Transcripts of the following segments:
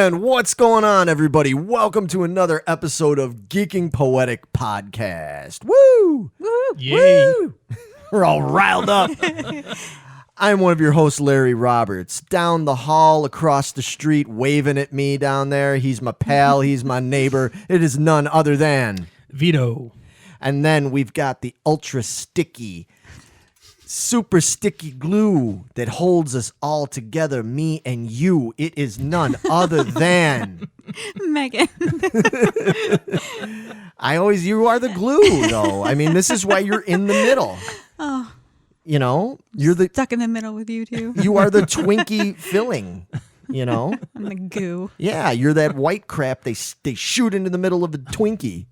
And what's going on, everybody? Welcome to another episode of Geeking Poetic Podcast. Woo! Woo! Yay. Woo! We're all riled up. I'm one of your hosts, Larry Roberts. Down the hall, across the street, waving at me down there. He's my pal. He's my neighbor. It is none other than Vito. And then we've got the ultra sticky, super sticky glue that holds us all together, me and you. It is none other than Megan. you are the glue, though. I mean, this is why you're in the middle. Oh, You know, you're the stuck in the middle with you two. you are the Twinkie filling. You know, I'm the goo. yeah, you're that white crap they shoot into the middle of a Twinkie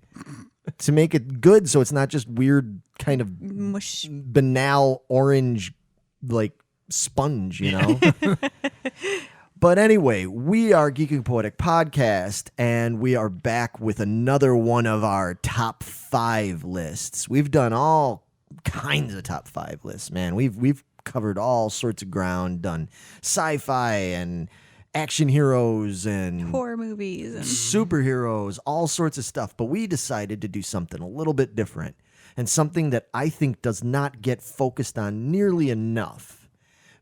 to make it good, so it's not just weird kind of Mush. banal orange like sponge, you know. But anyway, we are Geeking Poetic Podcast, and we are back with another one of our top 5 lists. We've done all kinds of top 5 lists, man. We've covered all sorts of ground, done sci-fi and action heroes and Horror movies. And superheroes, all sorts of stuff. But we decided to do something a little bit different, and something that I think does not get focused on nearly enough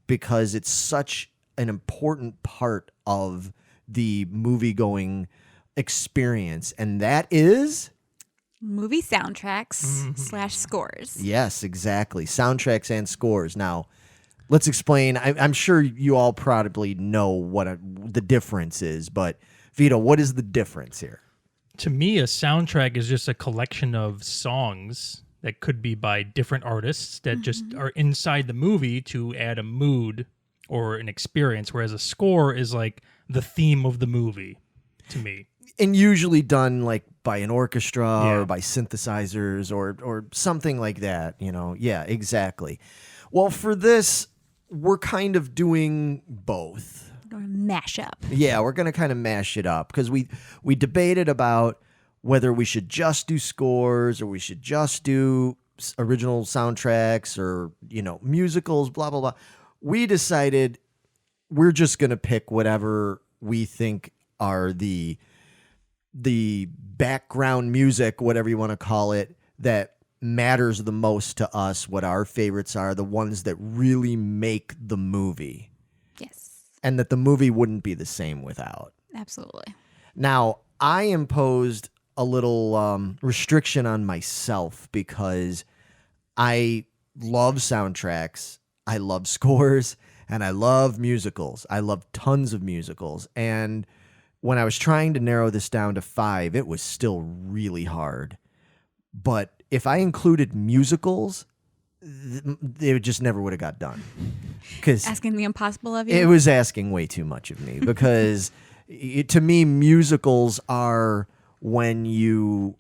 because it's such an important part of the movie-going experience, and that is... movie soundtracks / scores. Yes, exactly. Soundtracks and scores. Now, let's explain. I'm sure you all probably know what the difference is, but Vito, what is the difference here? To me, a soundtrack is just a collection of songs that could be by different artists that just are inside the movie to add a mood or an experience, whereas a score is like the theme of the movie to me. And usually done like by an orchestra Yeah. or by synthesizers or something like that, you know. Yeah, exactly. Well, for this, we're kind of doing both. Or mash up. Yeah, we're going to kind of mash it up because we debated about whether we should just do scores or we should just do original soundtracks or, you know, musicals, blah, blah, blah. We decided we're just going to pick whatever we think are the background music, whatever you want to call it, that matters the most to us, what our favorites are, the ones that really make the movie. Yes, And that the movie wouldn't be the same without. absolutely. Now, I imposed a little restriction on myself because I love soundtracks, I love scores, and I love musicals. I love tons of musicals. And when I was trying to narrow this down to 5, it was still really hard. But if I included musicals, it just never would have got done. Because Asking the impossible of you. it was asking way too much of me. Because to me, musicals are when you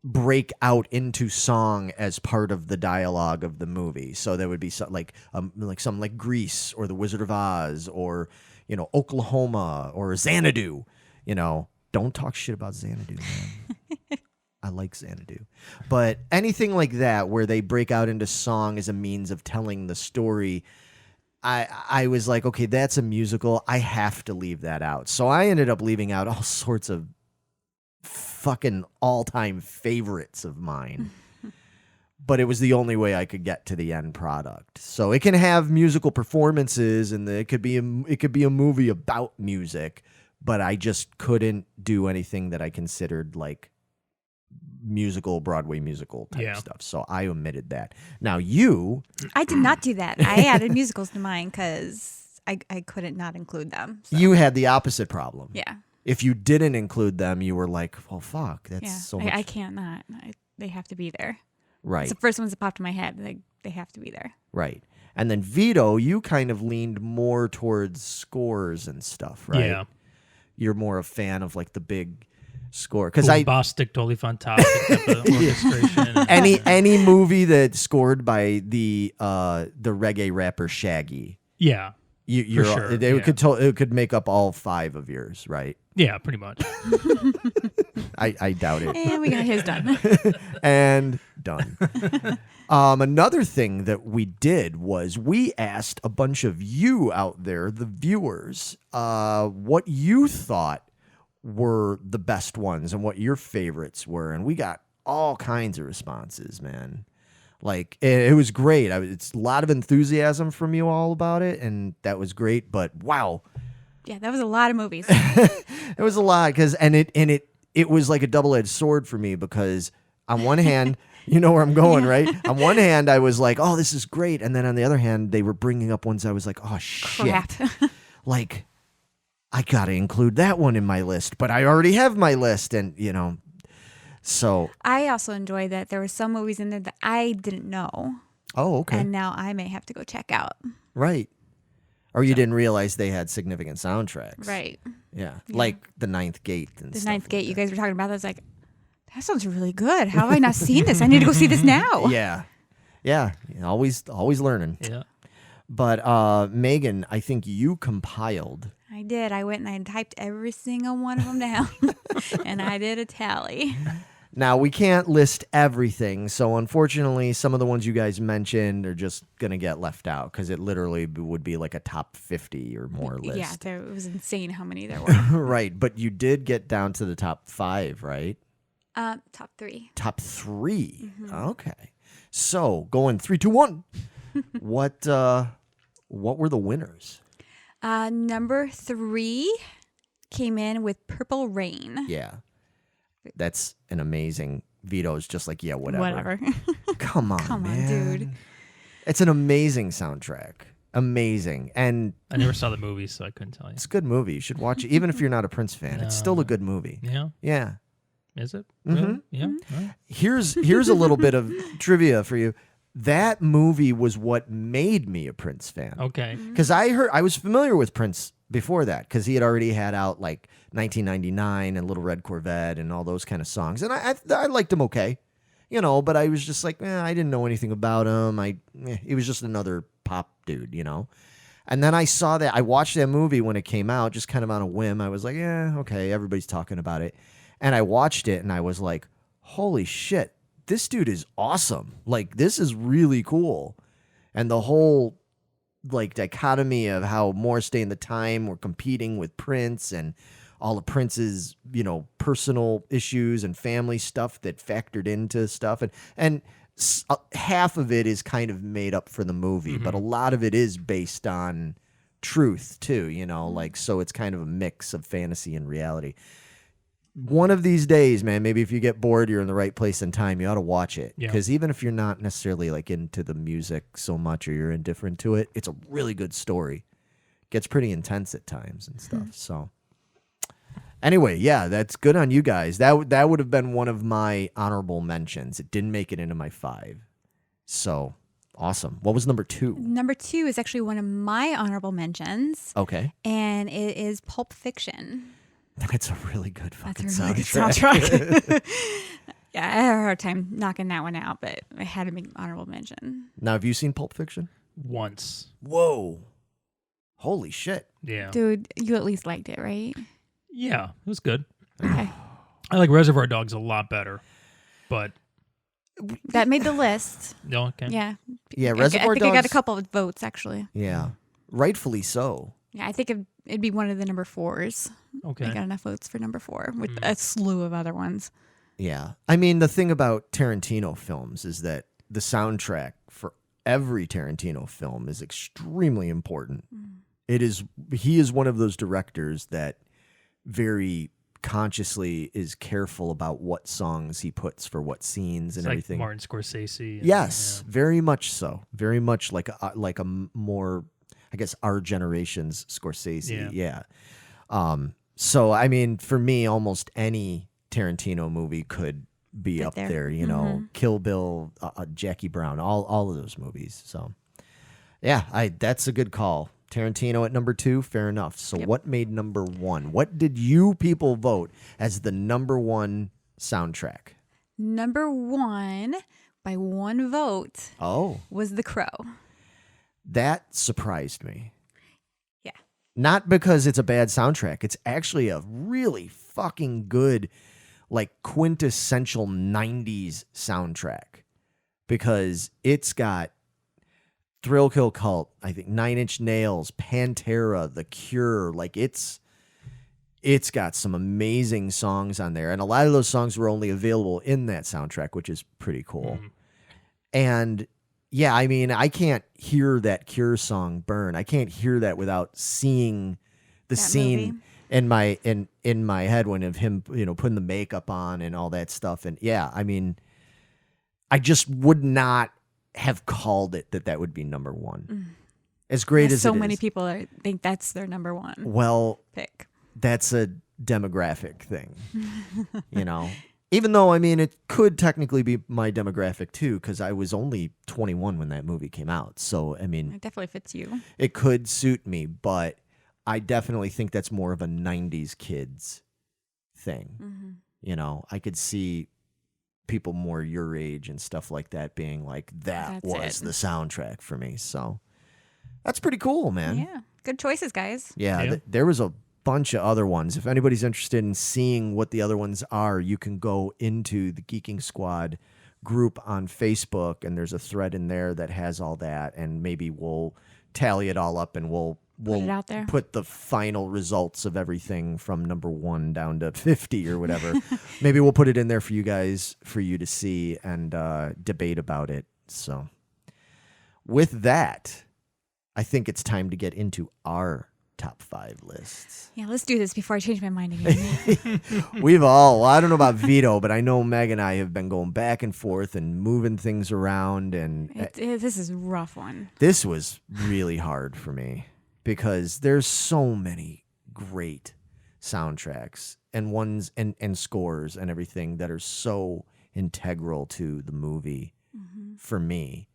break out into song as part of the dialogue of the movie. So there would be something like Grease or The Wizard of Oz or, you know, Oklahoma or Xanadu. You know, don't talk shit about Xanadu, man. I like Xanadu. But anything like that where they break out into song as a means of telling the story, I was like, okay, that's a musical. I have to leave that out. So I ended up leaving out all sorts of fucking all-time favorites of mine. But it was the only way I could get to the end product. So it can have musical performances, and it could be a movie about music, but I just couldn't do anything that I considered like Broadway musical type stuff. So I omitted that. Now I did not do that. I added musicals to mine because I couldn't not include them. So. you had the opposite problem. Yeah. If you didn't include them, you were like, well, fuck, that's Yeah. so much. I can't not. They have to be there. Right. It's the first ones that popped in my head. They have to be there. Right. And then Vito, you kind of leaned more towards scores and stuff, right? Yeah. You're more a fan of like the big score. Because Bombastic, totally fantastic type of orchestration. any movie that's scored by the reggae rapper Shaggy. Yeah. You're For sure, it could make up all 5 of yours, right? Yeah, pretty much. I doubt it. And we got his done. And done. Another thing that we did was we asked a bunch of you out there, the viewers, what you thought were the best ones and what your favorites were. And we got all kinds of responses, man. Like, it was great. It's a lot of enthusiasm from you all about it, and that was great. But wow, Yeah, that was a lot of movies. it was a lot because it was like a double-edged sword for me because on one hand, you know where I'm going, right? On one hand, I was like, oh, this is great, and then on the other hand, they were bringing up ones I was like, oh shit, Crap. like I gotta include that one in my list, but I already have my list, and you know. So I also enjoyed that there were some movies in there that I didn't know. oh, okay. And now I may have to go check out. Right. Or you didn't realize they had significant soundtracks. Right. Yeah. Like The Ninth Gate and The stuff Ninth like Gate, that. you guys were talking about that. I was like, that sounds really good. How have I not seen this? I need to go see this now. Yeah. Yeah. Always learning. Yeah. But Megan, I think you compiled. I did. I went and I typed every single one of them down. And I did a tally. Now, we can't list everything, so unfortunately, some of the ones you guys mentioned are just going to get left out because it literally would be like a top 50 or more list. Yeah, it was insane how many there were. Right, but you did get down to the top 5, right? Top 3. Top 3. Okay. So, going 3, 2, 1. What were the winners? Number 3 came in with Purple Rain. Yeah. That's an amazing Vito's just like, yeah, whatever. Come on, man. Dude. It's an amazing soundtrack. Amazing. And I never saw the movie, so I couldn't tell you. it's a good movie. You should watch it. Even if you're not a Prince fan, it's still a good movie. Yeah. Yeah. Is it? Mhm. Really? Yeah. All right. Here's a little bit of trivia for you. That movie was what made me a Prince fan. Okay. Because I was familiar with Prince before that because he had already had out like 1999 and Little Red Corvette and all those kind of songs. And I liked him okay, you know, but I was just like, I didn't know anything about him. He was just another pop dude, you know. And then I watched that movie when it came out, just kind of on a whim. I was like, yeah, okay, everybody's talking about it. And I watched it and I was like, holy shit, this dude is awesome. Like, this is really cool. And the whole like dichotomy of how Morris Day and the Time were competing with Prince and all of Prince's, you know, personal issues and family stuff that factored into stuff. And half of it is kind of made up for the movie, but a lot of it is based on truth too, you know, like, so it's kind of a mix of fantasy and reality. One of these days, man, maybe if you get bored, you're in the right place and time, you ought to watch it. Yeah. Because even if you're not necessarily like into the music so much or you're indifferent to it, it's a really good story. Gets pretty intense at times and stuff. So anyway, yeah, that's good on you guys. That would have been one of my honorable mentions. It didn't make it into my 5. So awesome. What was number 2? Number 2 is actually one of my honorable mentions. Okay. And it is Pulp Fiction. That's a really good fucking That's a really good soundtrack. soundtrack. Yeah, I had a hard time knocking that one out, but I had to make honorable mention. Now, have you seen Pulp Fiction? Once. Whoa. Holy shit. Yeah. Dude, you at least liked it, right? Yeah. It was good. Okay. I like Reservoir Dogs a lot better, but That made the list. no. Okay. Yeah. Yeah, I Reservoir think I got a Dogs- couple of votes, actually. Yeah. Rightfully so. Yeah, I think it'd be one of the number 4s. I Okay. got enough votes for number 4 with a slew of other ones. Yeah. I mean, the thing about Tarantino films is that the soundtrack for every Tarantino film is extremely important. He is one of those directors that very consciously is careful about what songs he puts for what scenes It's and like everything. Martin Scorsese. Yes, very much so. Very much like a more, I guess, our generation's Scorsese. Yeah. So I mean, for me, almost any Tarantino movie could be Right up there. there. You know, Kill Bill, Jackie Brown, all of those movies. So yeah, that's a good call. Tarantino at number 2, fair enough. So what made number 1? What did you people vote as the number 1 soundtrack? Number 1, by 1 vote, Oh, was The Crow. that surprised me. Yeah. Not because it's a bad soundtrack. It's actually a really fucking good, like, quintessential 90s soundtrack. Because it's got Thrill Kill Cult, I think 9 Inch Nails, Pantera, The Cure. Like, it's it's got some amazing songs on there. And a lot of those songs were only available in that soundtrack, which is pretty cool. And yeah, I mean, I can't hear that Cure song Burn. I can't hear that without seeing the That scene movie. in my head when of him, putting the makeup on and all that stuff. And yeah, I mean, I just would not have called it that would be number one. As great as so it is. many people think that's their number one Well, pick. that's a demographic thing, Even though, I mean, it could technically be my demographic too, because I was only 21 when that movie came out. So, I mean, It definitely fits you. it could suit me, but I definitely think that's more of a 90s kids thing. I could see people more your age and stuff like that being like, that That's was it. the soundtrack for me. So that's pretty cool, man. Yeah. Good choices, guys. Yeah, Yeah. there was a bunch of other ones. If anybody's interested in seeing what the other ones are, you can go into the Geeking Squad group on Facebook, and there's a thread in there that has all that, and maybe we'll tally it all up and we'll Put it out there. put the final results of everything from number 1 down to 50 or whatever. Maybe we'll put it in there for you guys, for you to see and debate about it. So with that, I think it's time to get into our top 5 lists. Yeah, let's do this before I change my mind again. I don't know about Vito, but I know Meg and I have been going back and forth and moving things around, and This is a rough one. this was really hard for me because there's so many great soundtracks and ones and scores and everything that are so integral to the movie for me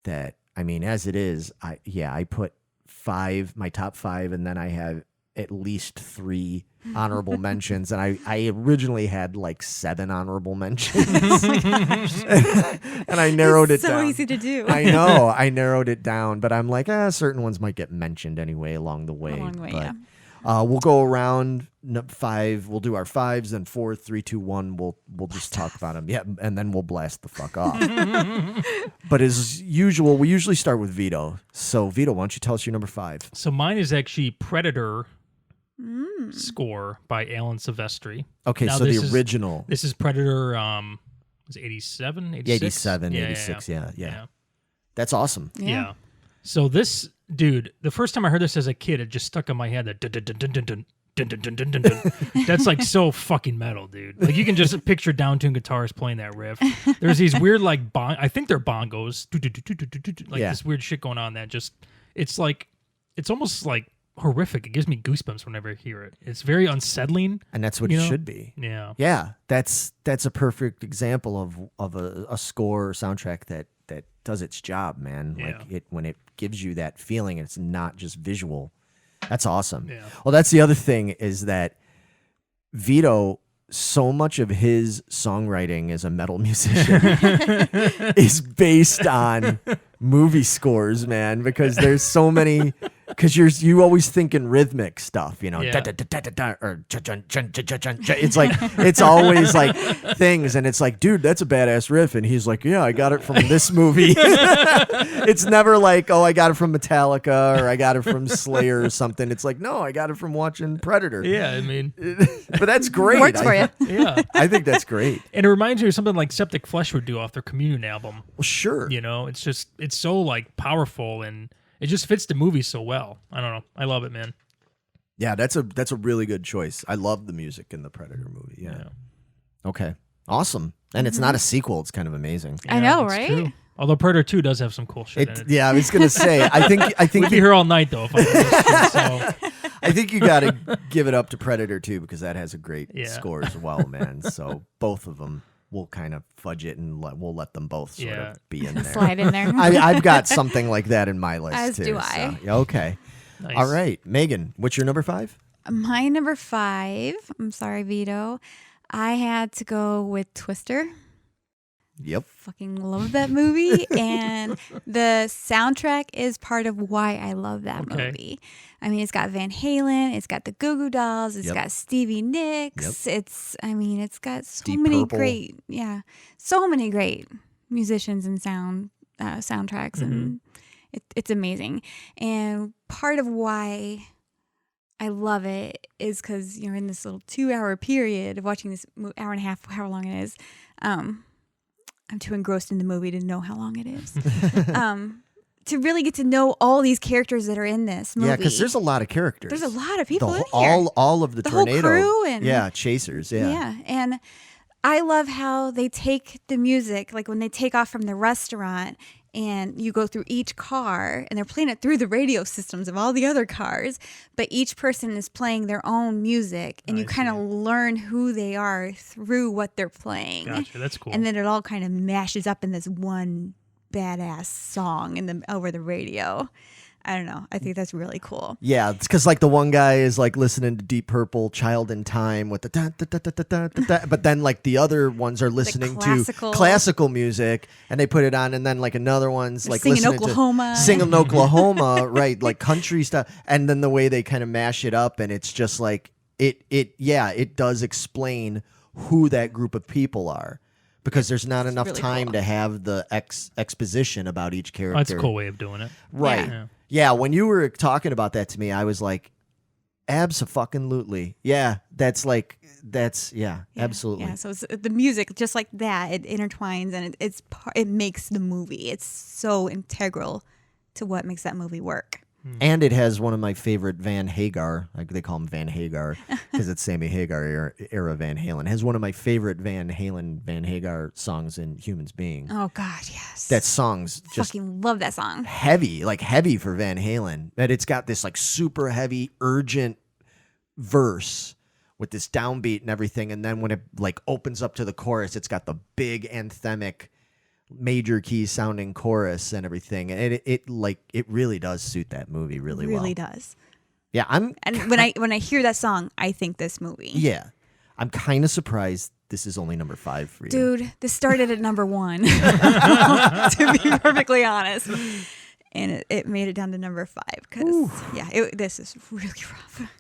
that, I mean, as it is, I put my top 5, and then I have at least 3 honorable mentions, and I originally had like 7 honorable mentions. And I narrowed it so down. easy to do. I know, I narrowed it down, but I'm like, certain ones might get mentioned anyway along the way. Along the way, but, yeah. we'll go around 5. We'll do our 5s, then 4, 3, 2, 1. We'll just talk about them. Yeah, and then we'll blast the fuck off. But as usual, we usually start with Vito. So Vito, why don't you tell us your number 5? So mine is actually Predator score by Alan Silvestri. Okay, Now so this the is- original. This is Predator. Was it 87? 86? 87, 86, yeah. That's awesome. Yeah. So this dude, the first time I heard this as a kid, it just stuck in my head. That dun, dun, dun, dun, dun, dun, dun, dun, dun, dun, dun, dun. That's like so fucking metal, dude. Like you can just picture down-tuned guitarists playing that riff. There's these weird like I think they're bongos, like Yeah. this weird shit going on. That just it's almost like horrific. It gives me goosebumps whenever I hear it. It's very unsettling. And that's what You it know? should be. Yeah. Yeah, that's a perfect example of a score or soundtrack that does its job, man. Yeah. Like when it gives you that feeling, and it's not just visual. That's awesome. Yeah. Well, that's the other thing is that Vito, so much of his songwriting as a metal musician is based on movie scores, man, because there's so many. Because you always think in rhythmic stuff, Yeah. or it's like it's always like things, and it's like, dude, that's a badass riff, and he's like, yeah, I got it from this movie. It's never like, oh, I got it from Metallica or I got it from Slayer or something. It's like, no, I got it from watching Predator. Yeah, I mean, But that's great. Works for you. yeah. I think that's great. And it reminds me of something like Septic Flesh would do off their Communion album. Well, sure. You know, it's so like powerful, and it just fits the movie so well. I don't know. I love it, man. Yeah, that's a really good choice. I love the music in the Predator movie. Yeah. Okay. Awesome. And it's not a sequel. It's kind of amazing. I know, it's right? true. Although Predator 2 does have some cool shit in it. Yeah, I was gonna say. I think We'd be here all night though. If I did this shit, so I think you got to give it up to Predator 2 because that has a great Yeah. score as well, man. So both of them, we'll kind of fudge it and we'll let them both sort Yeah. of be in there. Slide in there. I've got something like that in my list As too. do I. So, yeah, okay. nice. All right, Megan, what's your number 5? My number 5, I'm sorry, Vito. I had to go with Twister. Yep. Fucking love that movie. And the soundtrack is part of why I love that Okay. movie. I mean, it's got Van Halen, it's got the Goo Goo Dolls, it's Yep. got Stevie Nicks. It's got so Deep many Purple. so many great musicians and soundtracks, and it's amazing. And part of why I love it is because you're in this little 2-hour period of watching this hour and a half, however long it is. I'm too engrossed in the movie to know how long it is. To really get to know all these characters that are in this movie. Yeah, because there's a lot of characters. There's a lot of people The in whole- here. all of the tornado whole crew and chasers. Yeah. Yeah, and I love how they take the music, like when they take off from the restaurant and you go through each car and they're playing it through the radio systems of all the other cars, but each person is playing their own music and you kind of learn who they are through what they're playing. Gotcha, that's cool. And then it all kind of mashes up in this one badass song over the radio. I don't know. I think that's really cool. Yeah, it's because like the one guy is like listening to Deep Purple, Child in Time with the da, da, da, da, da, da, da, da, but then like the other ones are listening to classical music and they put it on, and then like another one's like singing listening Oklahoma. to singing Oklahoma, right? Like country stuff, and then the way they kind of mash it up, and it's just like it does explain who that group of people are. Because there's not enough really time cool. to have the exposition about each character. Oh, that's a cool way of doing it. Right. Yeah. Yeah, when you were talking about that to me, I was like, abso-fucking-lutely. Yeah, absolutely. Yeah, so it's the music, just like that, it intertwines and it makes the movie. It's so integral to what makes that movie work. And it has one of my favorite Van Hagar, like they call him Van Hagar because it's Sammy Hagar era Van Halen. It has one of my favorite Van Hagar songs in Humans Being. Oh God, yes. That song's just fucking love that song. heavy for Van Halen. That it's got this like super heavy, urgent verse with this downbeat and everything, and then when it like opens up to the chorus, it's got the big anthemic major key sounding chorus and everything, and it really does suit that movie really well. Really does. Yeah, and when I hear that song, I think this movie. Yeah, I'm kind of surprised this is only number 5 for you, dude. This started at number 1, to be perfectly honest, and it made it down to number 5 because this is really rough.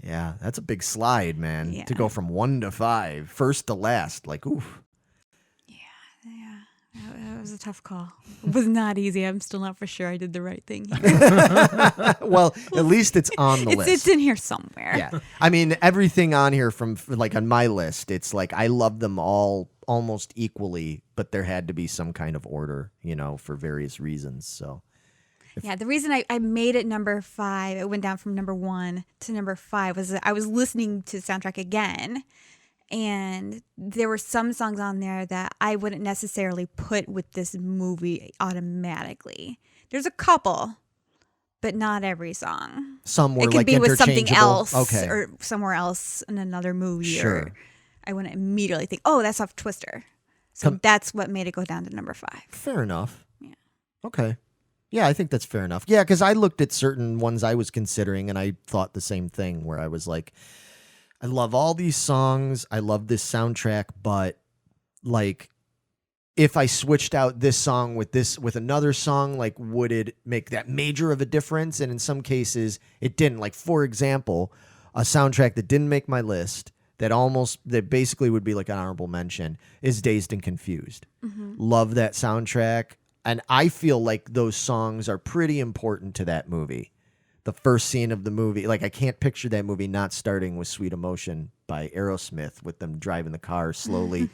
Yeah, that's a big slide, man. Yeah. To go from 1 to 5, first to last, like oof. That was a tough call. It was not easy. I'm still not for sure I did the right thing. Well, at least it's on the list. It's in here somewhere. Yeah. I mean, everything on here from like on my list, it's like I love them all almost equally, but there had to be some kind of order, for various reasons. So Yeah, the reason I made it number 5, it went down from number 1 to number 5, was that I was listening to the soundtrack again. And there were some songs on there that I wouldn't necessarily put with this movie automatically. There's a couple, but not every song. some were It could like be with something interchangeable. else Okay. or somewhere else in another movie. Sure. Or I wouldn't immediately think, oh, that's off Twister. So that's what made it go down to number 5. Fair enough. Yeah. Okay. Yeah, I think that's fair enough. Yeah, because I looked at certain ones I was considering and I thought the same thing where I was like, I love all these songs. I love this soundtrack, but like if I switched out this song with another song, like would it make that major of a difference? And in some cases it didn't. Like for example, a soundtrack that didn't make my list that basically would be like an honorable mention is Dazed and Confused. Mm-hmm. Love that soundtrack. And I feel like those songs are pretty important to that movie. The first scene of the movie, like I can't picture that movie not starting with Sweet Emotion by Aerosmith with them driving the car slowly.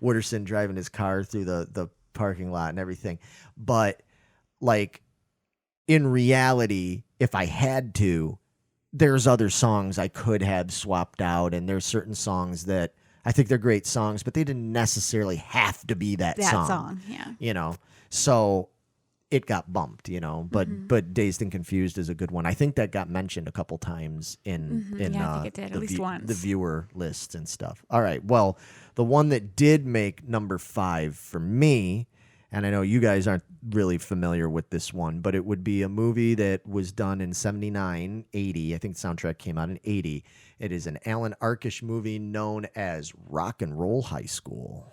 Wooderson driving his car through the parking lot and everything. But like in reality, if I had to, there's other songs I could have swapped out, and there's certain songs that I think they're great songs, but they didn't necessarily have to be that song. Yeah. So it got bumped, but Dazed and Confused is a good one. I think that got mentioned a couple times in I think it did, at least once. The viewer lists and stuff. All right. Well, the one that did make number 5 for me, and I know you guys aren't really familiar with this one, but it would be a movie that was done in 79, 80. I think the soundtrack came out in 80. It is an Alan Arkish movie known as Rock and Roll High School.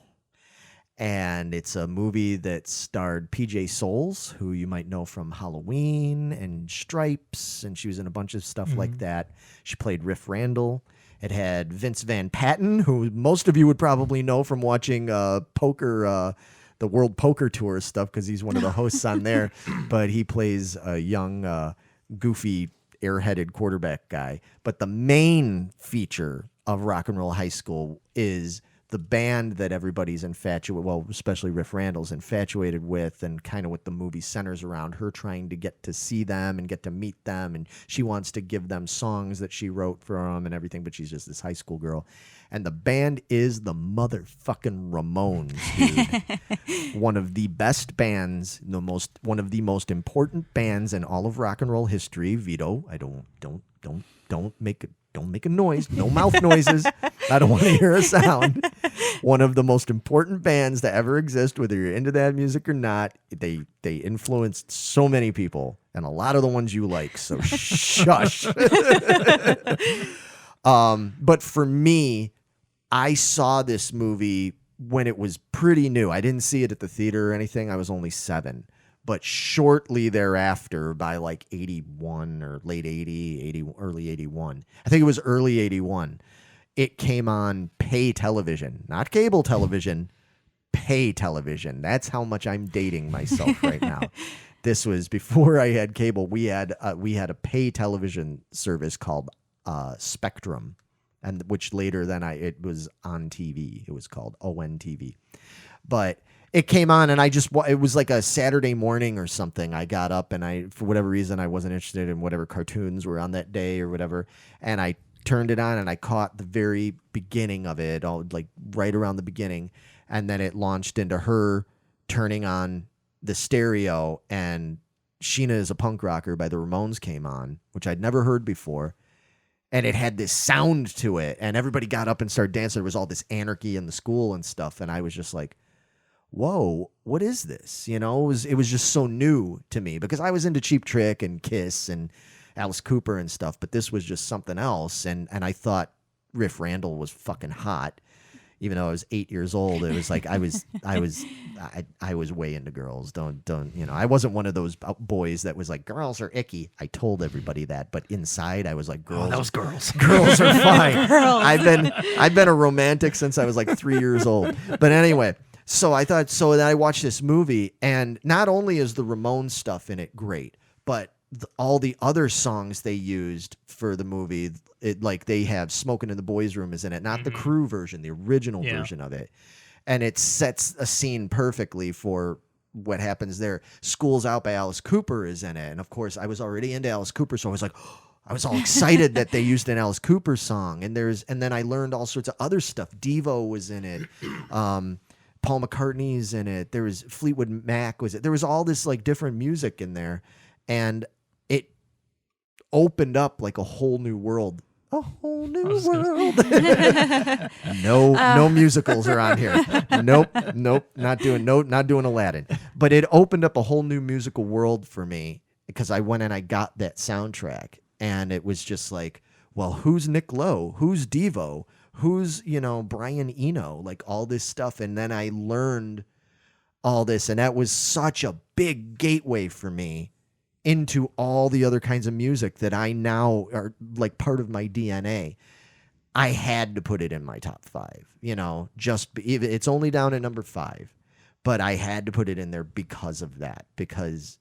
And it's a movie that starred PJ Souls, who you might know from Halloween and Stripes, and she was in a bunch of stuff like that. She played Riff Randall. It had Vince Van Patten, who most of you would probably know from watching poker, the World Poker Tour stuff, because he's one of the hosts on there. But he plays a young, goofy airheaded quarterback guy. But the main feature of Rock and Roll High School is the band that everybody's infatuated, well, especially Riff Randall's infatuated with, and kind of what the movie centers around her trying to get to see them and get to meet them. And she wants to give them songs that she wrote for them and everything, but she's just this high school girl. And the band is the motherfucking Ramones, dude. One of the best bands, one of the most important bands in all of rock and roll history. Vito, don't make a noise. No mouth noises. I don't want to hear a sound. One of the most important bands to ever exist, whether you're into that music or not. They influenced so many people, and a lot of the ones you like. So shush. But for me, I saw this movie when it was pretty new. I didn't see it at the theater or anything. I was only 7. But shortly thereafter, by like 81 or late 80, early 81, I think it was early 81, it came on pay television, not cable television, pay television. That's how much I'm dating myself right now. This was before I had cable. We had a pay television service called Spectrum, and which later then it was on TV. It was called ONTV. But it came on, and it was like a Saturday morning or something. I got up, and for whatever reason, I wasn't interested in whatever cartoons were on that day or whatever. And I turned it on, and I caught the very beginning of it, all like right around the beginning. And then it launched into her turning on the stereo, and Sheena is a Punk Rocker by the Ramones came on, which I'd never heard before. And it had this sound to it, and everybody got up and started dancing. There was all this anarchy in the school and stuff, and I was just like, whoa, what is this? You know, it was just so new to me because I was into Cheap Trick and Kiss and Alice Cooper and stuff, but this was just something else. And I thought Riff Randall was fucking hot, even though I was 8 years old. It was like I was way into girls. Don't you know? I wasn't one of those boys that was like girls are icky. I told everybody that, but inside I was like girls. Oh, those girls. Girls are fine. Girls. I've been a romantic since I was like 3 years old. But anyway. So then I watched this movie, and not only is the Ramones stuff in it great, but all the other songs they used for the movie, like they have "Smoking in the Boys' Room" is in it, not the Crew version, the original version of it, and it sets a scene perfectly for what happens there. "School's Out" by Alice Cooper is in it, and of course I was already into Alice Cooper, so I was like, I was all excited that they used an Alice Cooper song, and then I learned all sorts of other stuff. Devo was in it. Paul McCartney's in it. There was Fleetwood Mac was it. There was all this like different music in there, and it opened up like a whole new world. A whole new world. No musicals are on here. Nope, not doing Aladdin. But it opened up a whole new musical world for me because I went and I got that soundtrack, and it was just like, well, who's Nick Lowe? Who's Devo? Who's, Brian Eno, like all this stuff. And then I learned all this, and that was such a big gateway for me into all the other kinds of music that I now are like part of my DNA. I had to put it in my top 5, it's only down at number 5, but I had to put it in there because of that, because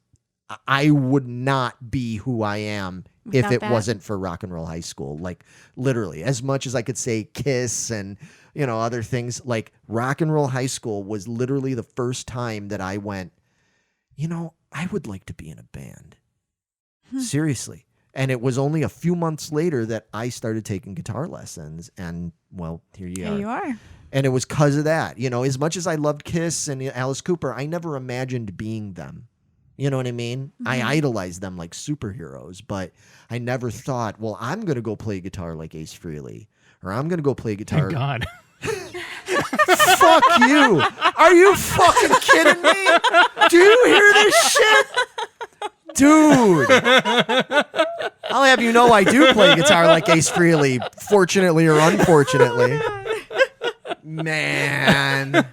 I would not be who I am if it wasn't for Rock and Roll High School. Like literally, as much as I could say Kiss and, other things, like Rock and Roll High School was literally the first time that I went, I would like to be in a band. Seriously. And it was only a few months later that I started taking guitar lessons, and well, here you are. And it was because of that. As much as I loved Kiss and Alice Cooper, I never imagined being them. You know what I mean? Mm-hmm. I idolized them like superheroes, but I never thought, well, I'm going to go play guitar like Ace Frehley, or I'm going to go play guitar. Thank God. Fuck you. Are you fucking kidding me? Do you hear this shit? Dude. I'll have you know I do play guitar like Ace Frehley, fortunately or unfortunately. Man.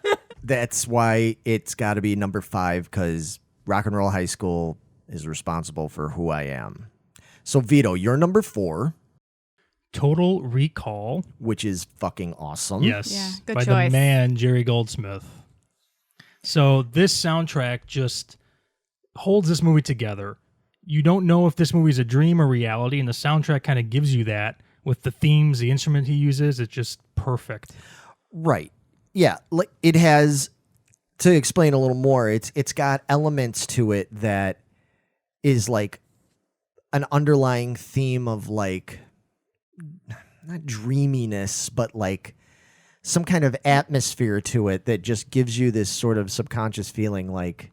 That's why it's got to be number 5, because Rock and Roll High School is responsible for who I am. So, Vito, you're number 4. Total Recall. Which is fucking awesome. Yes. Yeah, good by choice. the man, Jerry Goldsmith. So this soundtrack just holds this movie together. you don't know if this movie's a dream or reality, and the soundtrack kind of gives you that with the themes, the instrument he uses. It's just perfect. Right. Yeah. Like it has, to explain a little more, it's got elements to it that is like an underlying theme of like, not dreaminess, but like some kind of atmosphere to it that just gives you this sort of subconscious feeling like,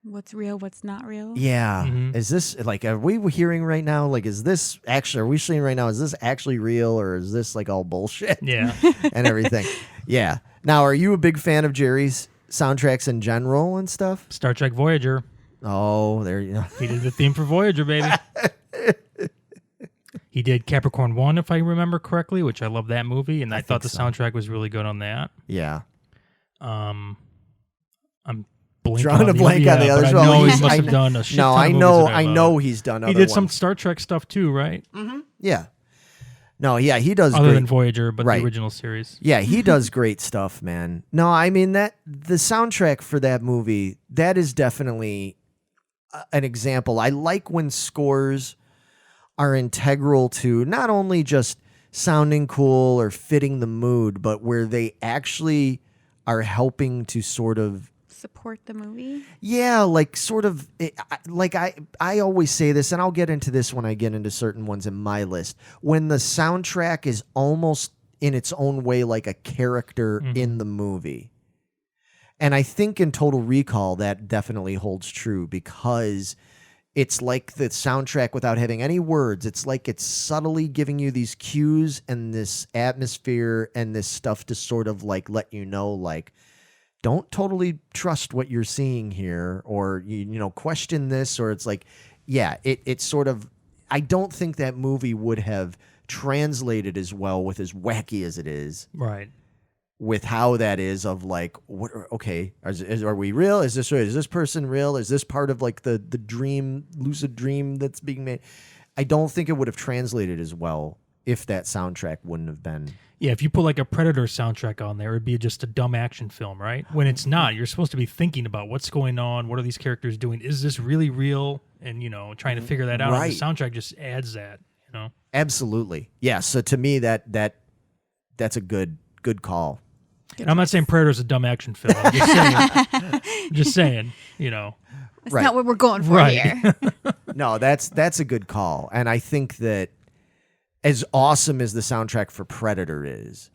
What's real, what's not real. yeah, Mhm. is this like, are we hearing right now? Like, is this actually, are we seeing right now? Is this actually real or is this like all bullshit? Yeah. And everything. Yeah. Now, are you a big fan of Jerry's soundtracks in general and stuff? Star Trek Voyager. Oh, there you go. He did the theme for Voyager, baby. He did Capricorn 1, if I remember correctly, which I love that movie, and I thought the so. soundtrack was really good on that. Yeah. I'm blanking Drawing on a blank on the but others. I Well, know he he's- must I have kn- done a shit No, ton I of movies know, that I love. know he's done other He did some ones. Star Trek stuff too, right? Yeah. No, yeah, he does Other great. than Voyager, but Right. the original series. Yeah, he does great stuff, man. No, I mean that the soundtrack for that movie, that is definitely an example. I like when scores are integral to not only just sounding cool or fitting the mood, but where they actually are helping to sort of Support the movie. yeah, like sort of like I always say this, and I'll get into this when I get into certain ones in my list. When the soundtrack is almost in its own way like a character in the movie. And I think in Total Recall that definitely holds true because it's like the soundtrack without having any words. It's like it's subtly giving you these cues and this atmosphere and this stuff to sort of like let you know like don't totally trust what you're seeing here or, you know, question this, or it's like, yeah, it's sort of, I don't think that movie would have translated as well with as wacky as it is Right. with how that is of like, what, okay, are we real? Is this person real? Is this part of like the dream, lucid dream that's being made? I don't think it would have translated as well if that soundtrack wouldn't have been. Yeah, if you put like a Predator soundtrack on there, it'd be just a dumb action film, right? When it's not, you're supposed to be thinking about what's going on, what are these characters doing, is this really real, and you know, trying to figure that out. Right. And the soundtrack just adds that, you know. Absolutely, yeah. So to me, that's a good call. And I'm not saying Predator's a dumb action film. I'm just saying, just saying, you know. That's Right. not what we're going for Right. here. No, that's a good call, and I think that as awesome as the soundtrack for Predator is,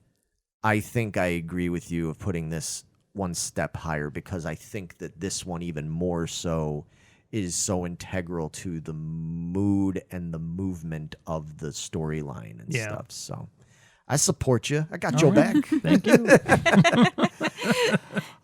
I think I agree with you of putting this one step higher because I think that this one even more so is so integral to the mood and the movement of the storyline and Yeah. stuff. So I support you. I got All your right. back. Thank you.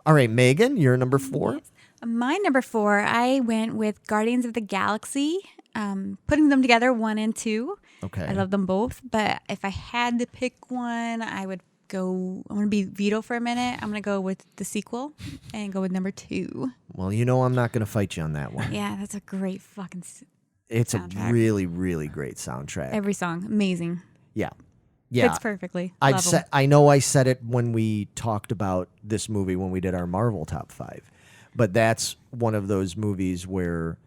All right, Megan, you're number 4. My number 4, I went with Guardians of the Galaxy. Putting them together, 1 and 2. Okay. I love them both, but if I had to pick one, I would go. I'm gonna be veto for a minute. I'm gonna go with the sequel and go with number 2. Well, you know I'm not going to fight you on that one. Yeah, that's a great fucking. It's soundtrack. a really, really great soundtrack. Every song, amazing. Yeah. Yeah. Fits perfectly. I've Love 'em. said, I know I said it when we talked about this movie when we did our Marvel top 5, but that's one of those movies where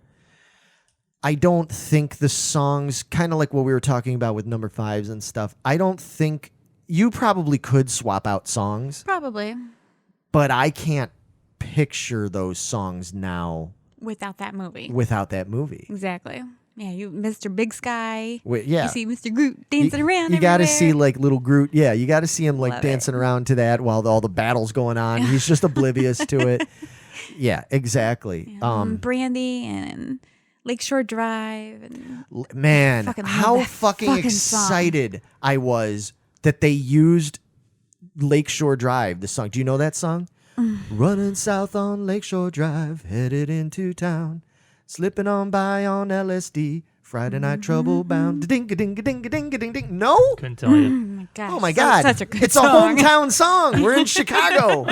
I don't think the songs, kind of like what we were talking about with number 5s and stuff, I don't think you probably could swap out songs, Probably but I can't picture those songs now without that movie. without that movie. Exactly. Yeah, you, Mr. Big Sky. Yeah. You see Mr. Groot dancing around. You got to everywhere. see like little Groot. Yeah, you got to see him like Love dancing around to that while all the battle's going on. He's just oblivious to it. Yeah, exactly. Brandy and Lakeshore Drive. And Man, fucking love how that fucking fucking song. excited I was that they used Lakeshore Drive, the song. Do you know that song? Running south on Lakeshore Drive, headed into town, slipping on by on LSD, Friday night trouble bound. Ding ding ding ding ding ding. No? Couldn't tell you. oh my gosh, Oh my God. such a good it's song. a hometown song. We're in Chicago.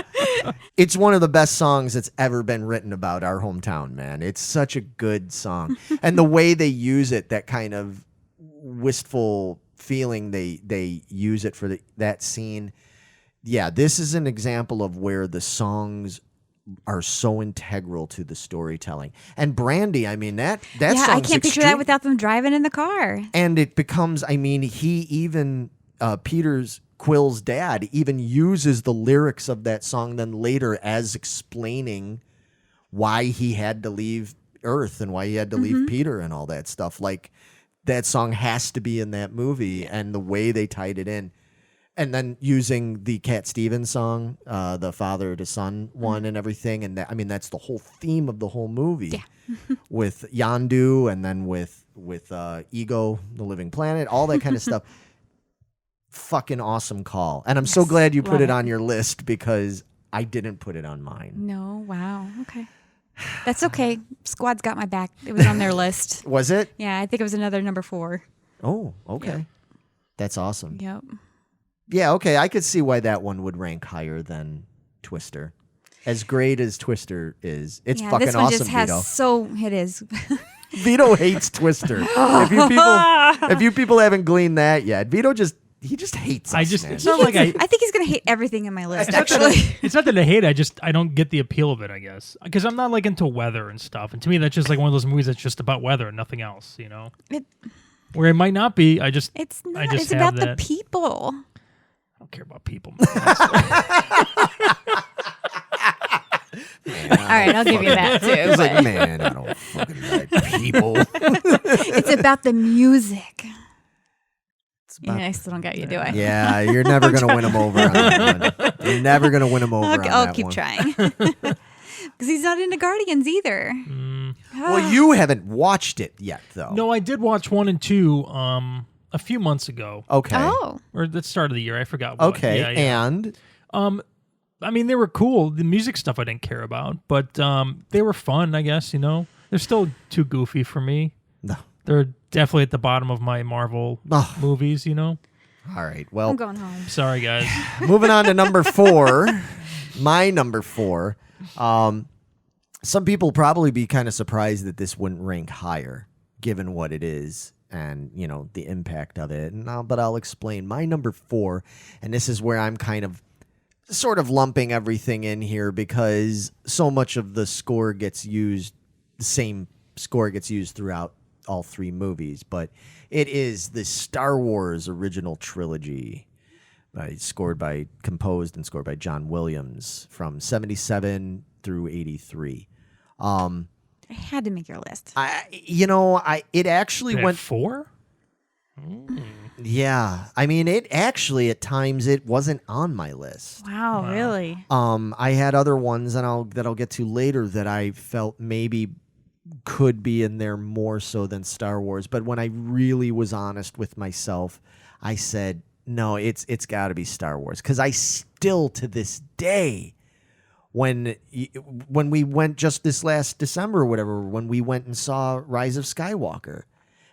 It's one of the best songs that's ever been written about our hometown, man. It's such a good song. And the way they use it, that kind of wistful feeling they use it for that scene. Yeah, this is an example of where the songs are so integral to the storytelling. And Brandy, I mean, that Yeah, song's I can't picture that extreme- without them driving in the car. And it becomes, I mean, he even, Quill's dad even uses the lyrics of that song then later as explaining why he had to leave Earth and why he had to leave Peter and all that stuff. Like, that song has to be in that movie, and the way they tied it in. And then using the Cat Stevens song, the father to son one and everything. And that, I mean, that's the whole theme of the whole movie. Yeah. With Yondu and then with Ego, the Living Planet, all that kind of stuff. Fucking awesome call. And I'm so glad you put love it it. on your list because I didn't put it on mine. No, wow. Okay. That's okay. Squad's got my back. It was on their list. Was it? Yeah, I think it was another number 4. Oh, okay. Yep. That's awesome. Yep. Yeah, okay. I could see why that one would rank higher than Twister. As great as Twister is, it's Yeah, fucking this one awesome, just has Vito. it is. Vito hates Twister. If you people haven't gleaned that yet, Vito just hates us. Man. It's not like I think he's gonna hate everything on my list. Actually, it's not that I hate it. I don't get the appeal of it, I guess. Because I'm not like into weather and stuff. And to me, that's just like one of those movies that's just about weather and nothing else, you know? Where it might not be. it's not. I just It's about have the people. I don't care about people. All right, I'll give you that too. He's but like, man, I don't fucking like people. it's about the music. It's about- I still don't get you, do I? yeah, you're never gonna win him over on that one. You're never gonna win him over on I'll that keep one. trying. Because he's not into Guardians either. Well, you haven't watched it yet, though. No, I did watch 1 and 2 a few months ago. Okay. Oh, Or at the start of the year. I forgot what. Okay. Yeah, yeah. And I mean, they were cool. The music stuff I didn't care about, but they were fun, I guess, you know? They're still too goofy for me. no. They're definitely at the bottom of my Marvel Oh. movies, you know? All right. Well, I'm going home. Sorry, guys. moving on to number 4. My number 4. Some people probably be kind of surprised that this wouldn't rank higher, given what it is and, you know, the impact of it. But I'll explain. My number 4, and this is where I'm kind of sort of lumping everything in here because so much of the score gets used, the same score gets used throughout all 3 movies, but it is the Star Wars original trilogy, composed and scored by John Williams from 77 through 83. I had to make your list. It actually They went. have 4? Yeah, I mean, it actually at times it wasn't on my list. Wow, really? I had other ones that I'll get to later that I felt maybe could be in there more so than Star Wars. But when I really was honest with myself, I said, no, it's got to be Star Wars. Because I still, to this day, when we went just this last December or whatever, when we went and saw Rise of Skywalker,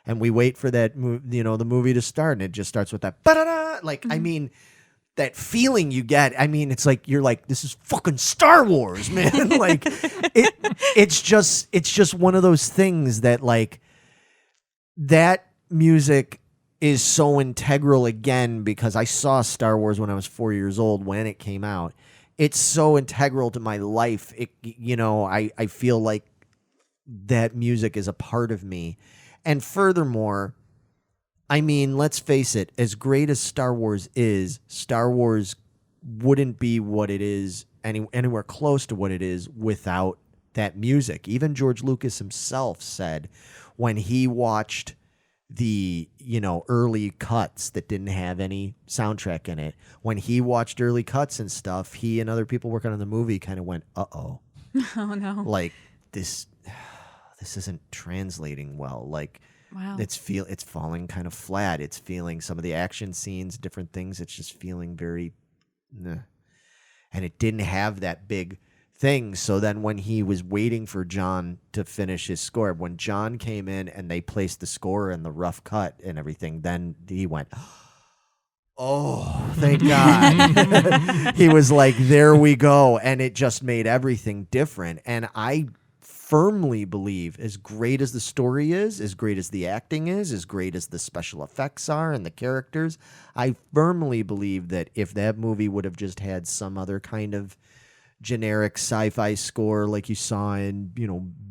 and we wait for that, the movie to start, and it just starts with that, ba-da-da, like, I mean, that feeling you get, I mean, it's like, you're like, this is fucking Star Wars, man. Like, it's just one of those things that, like, that music is so integral again, because I saw Star Wars when I was 4 years old when it came out. It's so integral to my life. I feel like that music is a part of me. And furthermore, I mean, let's face it, as great as Star Wars is, Star Wars wouldn't be what it is anywhere close to what it is without that music. Even George Lucas himself said when he watched the, early cuts that didn't have any soundtrack in it, when he watched early cuts and stuff, he and other people working on the movie kind of went, uh-oh. Oh, no. Like, this isn't translating well. Like, Wow. it's falling kind of flat. It's feeling some of the action scenes, different things. It's just feeling very, and it didn't have that big thing. So then when he was waiting for John to finish his score, when John came in and they placed the score and the rough cut and everything, then he went, oh, thank God. He was like, there we go. And it just made everything different. And I firmly believe, as great as the story is, as great as the acting is, as great as the special effects are and the characters, I firmly believe that if that movie would have just had some other kind of generic sci-fi score like you saw in,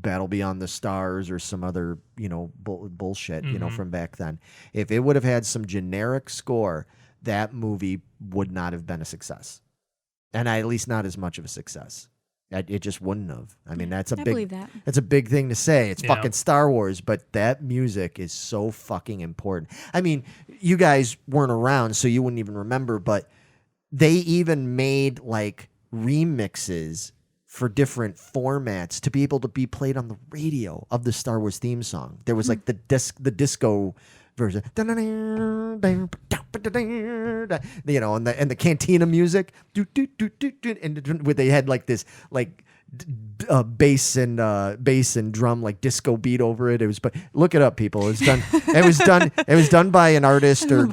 Battle Beyond the Stars or some other, bullshit, from back then. If it would have had some generic score, that movie would not have been a success. And at least not as much of a success. It just wouldn't have. I mean, that's a big thing to say. It's fucking Star Wars, but that music is so fucking important. I mean, you guys weren't around, so you wouldn't even remember, but they even made like remixes for different formats to be able to be played on the radio of the Star Wars theme song. There was like the disco version, and the cantina music, and they had like this like bass and drum like disco beat over it. But look it up, people. It was done by an artist or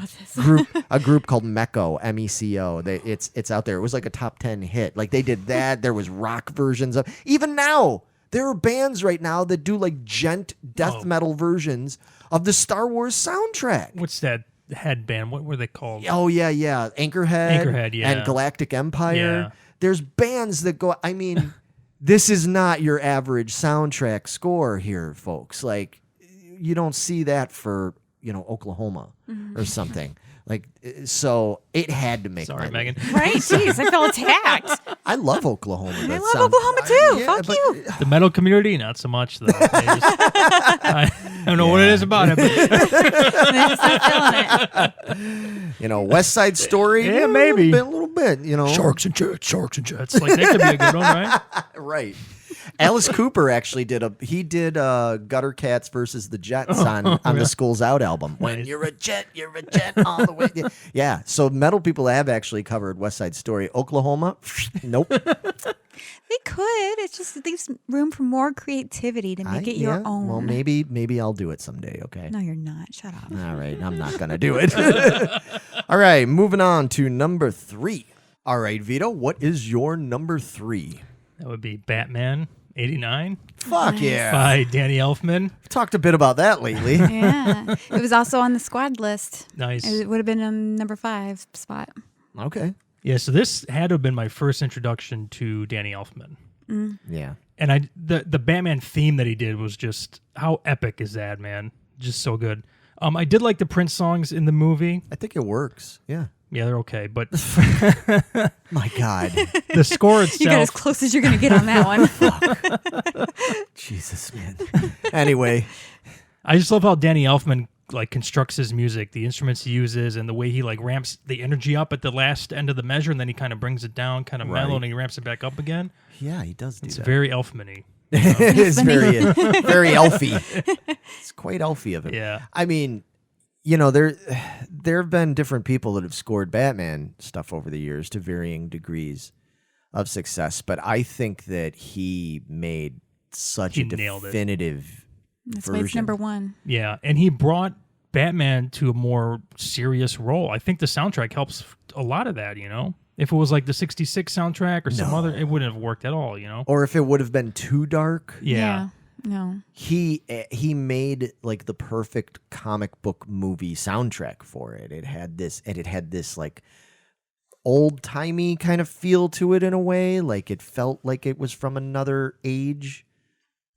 a group called Mecco, MECO. It's out there. It was like a top 10 hit. Like they did that. There was rock versions of. Even now, there are bands right now that do like gent death metal versions of the Star Wars soundtrack. What's that headband? What were they called? Oh yeah. Anchorhead, yeah. and Galactic Empire. Yeah. There's bands that go. I mean, this is not your average soundtrack score here, folks. Like, you don't see that for Oklahoma or something. Like, so it had to make. Sorry, money. Megan. Right? Jeez, I felt attacked. I love Oklahoma. I love Oklahoma too. Fuck you. The metal community, not so much though. I don't know what it is about it. But They're just not feeling it. West Side Story. Yeah, maybe. A little bit. Sharks and jets. Like that could be a good one, right? Right. Alice Cooper actually did Gutter Cats versus the Jets on the School's Out album. When you're a jet all the way. Yeah. So metal people have actually covered West Side Story. Oklahoma, nope. They could. It's just it leaves room for more creativity to make it your own. Well, maybe I'll do it someday. Okay. No, you're not. Shut up. All right. I'm not gonna do it. All right. Moving on to number 3. All right, Vito. What is your number 3? That would be Batman 89. Fuck yeah. By Danny Elfman. We've talked a bit about that lately. Yeah. It was also on the squad list. Nice. It would have been a number 5 spot. Okay. Yeah, so this had to have been my first introduction to Danny Elfman. Yeah. And the Batman theme that he did was just, how epic is that, man? Just so good. I did like the Prince songs in the movie. I think it works. Yeah. Yeah, they're okay, but My God. the score itself. You got as close as you're going to get on that one. Jesus, man. Anyway. I just love how Danny Elfman like constructs his music, the instruments he uses, and the way he like ramps the energy up at the last end of the measure, and then he kind of brings it down, kind of mellow, and he ramps it back up again. Yeah, he does do It's that. very Elfman-y. It is very elfy. It's quite elfy of him. Yeah. I mean, there have been different people that have scored Batman stuff over the years to varying degrees of success, but I think that he made such a definitive That's why it's number 1. Yeah, and he brought Batman to a more serious role. I think the soundtrack helps a lot of that, If it was like the 66 soundtrack or some other, it wouldn't have worked at all, Or if it would have been too dark. Yeah. No. He made like the perfect comic book movie soundtrack for it. It had this like old-timey kind of feel to it in a way. Like it felt like it was from another age,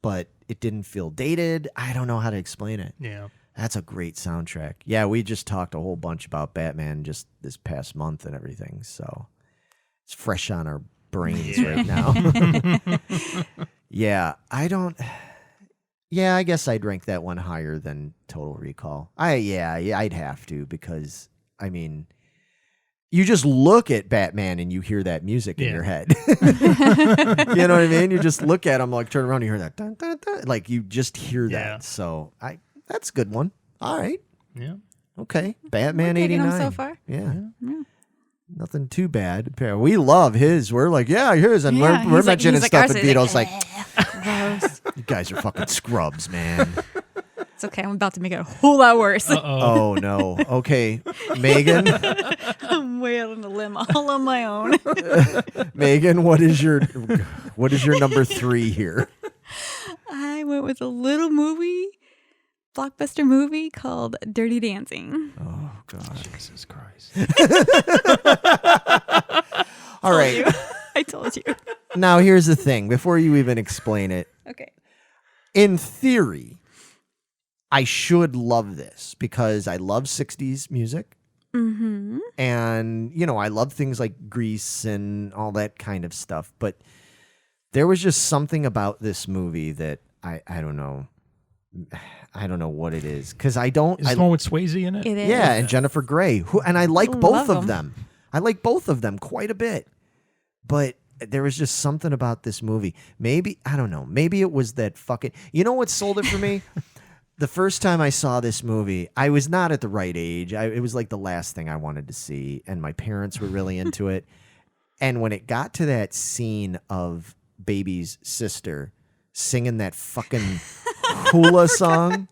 but it didn't feel dated. I don't know how to explain it. Yeah. That's a great soundtrack. Yeah, we just talked a whole bunch about Batman just this past month and everything, so it's fresh on our brains right now. Yeah, I guess I'd rank that one higher than Total Recall. I'd have to, because I mean, you just look at Batman and you hear that music in your head. You know what I mean? You just look at him, like turn around, and you hear that, dun, dun, dun, like you just hear that. So that's a good one. All right. Yeah. Okay. Batman We're digging 89 him so far. Yeah. Nothing too bad. We love his. We're like, yeah, his, and Yeah, we're he's like- mentioning he's like stuff, ours, and he's Vito's like, like, Gross. you guys are fucking scrubs, man. It's okay. I'm about to make it a whole lot worse. Oh no. Okay, Megan. I'm way out on the limb all on my own. Megan, what is your number 3 here? I went with a little blockbuster movie called Dirty Dancing. Oh God. Jesus Christ. All right. I told you. Now, here's the thing. Before you even explain it, Okay. in theory, I should love this because I love 60s music. Mm-hmm. And, I love things like Grease and all that kind of stuff. But there was just something about this movie that I don't know. I don't know what it is. Because I don't. Is this the one with Swayze in it? It is. Yeah, and Jennifer Grey. And I like both Love of them. I like both of them quite a bit. But there was just something about this movie. Maybe, I don't know. Maybe it was that fucking. You know what sold it for me? The first time I saw this movie, I was not at the right age. It was like the last thing I wanted to see, and my parents were really into it. And when it got to that scene of Baby's sister singing that fucking hula song,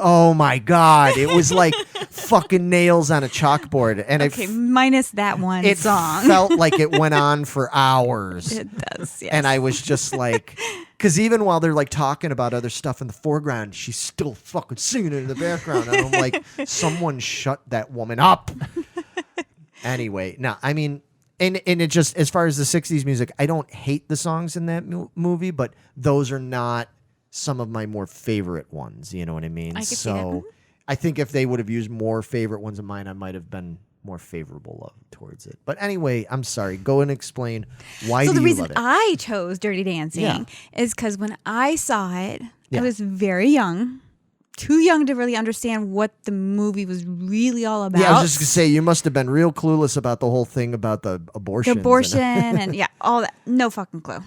oh my God, it was like fucking nails on a chalkboard. And Okay, minus that one it song. felt like it went on for hours. It does, yes. And I was just like, because even while they're like talking about other stuff in the foreground, she's still fucking singing it in the background. And I'm like, someone shut that woman up. Anyway, no, I mean, and it just, as far as the 60s music, I don't hate the songs in that movie, but those are not some of my more favorite ones. You know what I mean? I could see that. Mhm. I think if they would have used more favorite ones of mine, I might have been more favorable towards it. But anyway, I'm sorry. Go and explain why So do the you reason love it? I chose Dirty Dancing Yeah. is because when I saw it, Yeah. I was very young, too young to really understand what the movie was really all about. Yeah, I was just going to say, you must have been real clueless about the whole thing about the abortion. The abortion and yeah, all that. No fucking clue.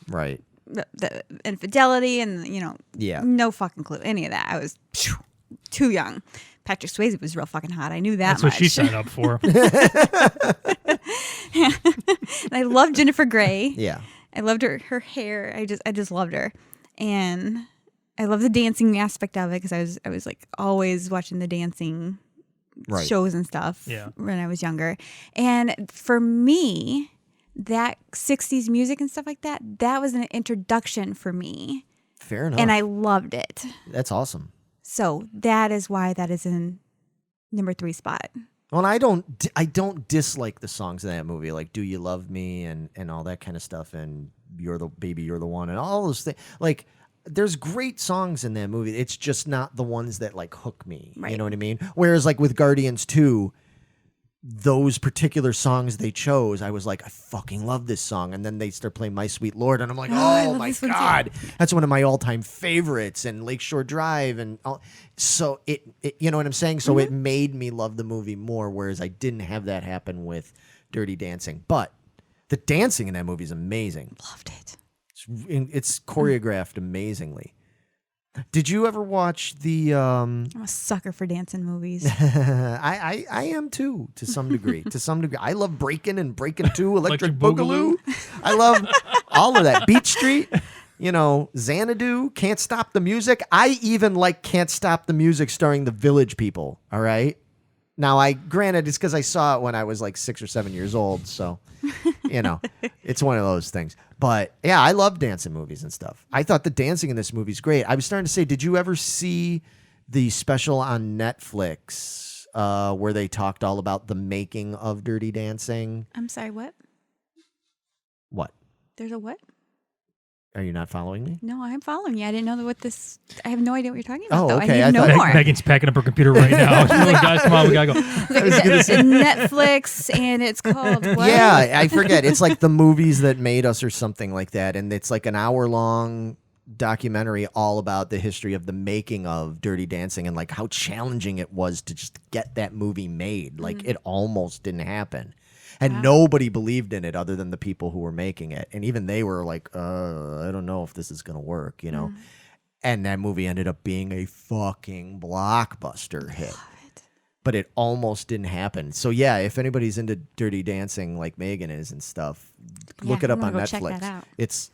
Right. The infidelity and, Yeah. no fucking clue. Any of that. I was too young. Patrick Swayze was real fucking hot. I knew that That's much. what she signed up for. And I loved Jennifer Grey. Yeah. I loved her hair. I just loved her. And I love the dancing aspect of it because I was like always watching the dancing Right. shows and stuff Yeah. when I was younger. And for me, that 60s music and stuff like that was an introduction for me. Fair enough. And I loved it. That's awesome. So that is why that is in number 3 spot. Well, I don't dislike the songs in that movie, like "Do You Love Me" and all that kind of stuff, and "You're the Baby, You're the One," and all those things. Like, there's great songs in that movie. It's just not the ones that like hook me. Right. You know what I mean? Whereas, like with Guardians 2, those particular songs they chose, I was like, I fucking love this song. And then they start playing My Sweet Lord, and I'm like, I oh love my this one too. God. That's one of my all-time favorites, and Lakeshore Drive, and all. So it you know what I'm saying? So it made me love the movie more, whereas I didn't have that happen with Dirty Dancing. But the dancing in that movie is amazing. Loved it. It's choreographed amazingly. Did you ever watch the I'm a sucker for dancing movies. I am too, to some degree. I love Breakin' and Breakin' 2, Electric Boogaloo. I love all of that. Beach Street, Xanadu, Can't Stop the Music. I even like Can't Stop the Music starring the Village People, all right? Now, granted, it's because I saw it when I was like 6 or 7 years old, so, it's one of those things. But, yeah, I love dancing movies and stuff. I thought the dancing in this movie is great. I was starting to say, did you ever see the special on Netflix where they talked all about the making of Dirty Dancing? I'm sorry, what? What? There's a what? Are you not following me? No, I'm following you. I didn't know what this. I have no idea what you're talking about. Oh, though. okay. I I need to thought- know more. Megan's packing up her computer right now. She's like, guys, come on, we gotta go. It's Netflix, and it's called what? Yeah, I forget. It's like the movies that made us or something like that. And it's like an hour-long documentary all about the history of the making of Dirty Dancing and like how challenging it was to just get that movie made. Like it almost didn't happen. And nobody believed in it other than the people who were making it. And even they were like, I don't know if this is going to work, And that movie ended up being a fucking blockbuster hit. But it almost didn't happen. So, yeah, if anybody's into Dirty Dancing like Megan is and stuff, look it I'm up on gonna go Netflix. check that out.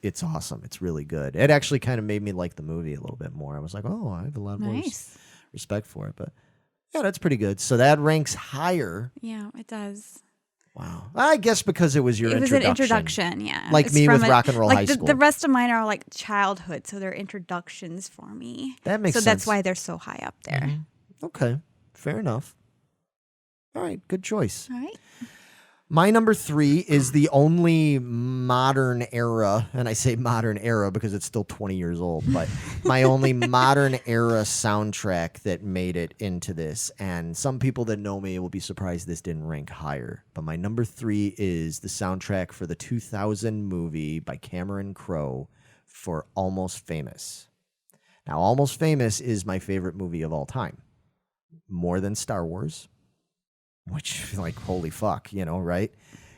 It's awesome. It's really good. It actually kind of made me like the movie a little bit more. I was like, oh, I have a lot more Nice. respect for it. But, yeah, that's pretty good. So that ranks higher. Yeah, it does. Wow. I guess because it was your It was introduction. an introduction, yeah. Like It's me from with Rock and Roll like High the, School. The rest of mine are like childhood, so they're introductions for me. That makes so sense. that's why they're so high up there. Okay. Fair enough. All right. Good choice. All right. My number 3 is the only modern era, and I say modern era because it's still 20 years old, but my only modern era soundtrack that made it into this. And some people that know me will be surprised this didn't rank higher. But my number 3 is the soundtrack for the 2000 movie by Cameron Crowe for Almost Famous. Now, Almost Famous is my favorite movie of all time. More than Star Wars. Which, like, holy fuck, right?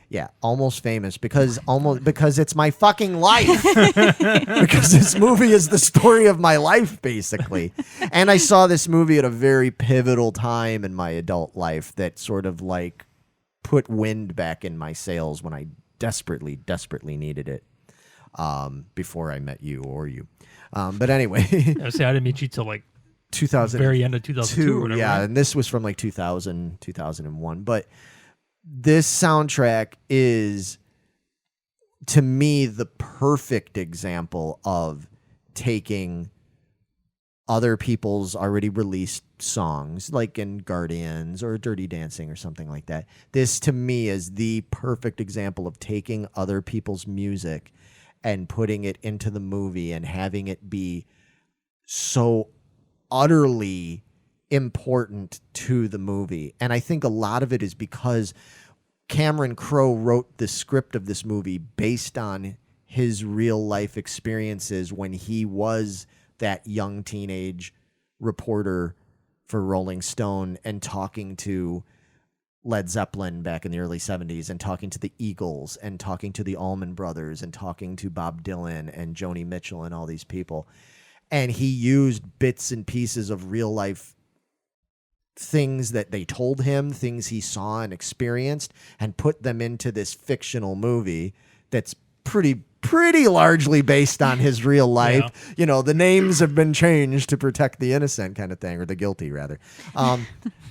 Yeah, Almost Famous because it's my fucking life. Because this movie is the story of my life, basically. And I saw this movie at a very pivotal time in my adult life that sort of like put wind back in my sails when I desperately, desperately needed it. Before I met you or you. But anyway. I didn't meet you till like 2000, very end of 2002 or whatever. Yeah, right? and this was from like 2000, 2001. But this soundtrack is, to me, the perfect example of taking other people's already released songs, like in Guardians or Dirty Dancing or something like that. This, to me, is the perfect example of taking other people's music and putting it into the movie and having it be so utterly important to the movie. And I think a lot of it is because Cameron Crowe wrote the script of this movie based on his real life experiences when he was that young teenage reporter for Rolling Stone and talking to Led Zeppelin back in the early 70s and talking to the Eagles and talking to the Allman Brothers and talking to Bob Dylan and Joni Mitchell and all these people. And he used bits and pieces of real life things that they told him, things he saw and experienced, and put them into this fictional movie that's pretty largely based on his real life. Yeah. The names have been changed to protect the innocent kind of thing, or the guilty rather.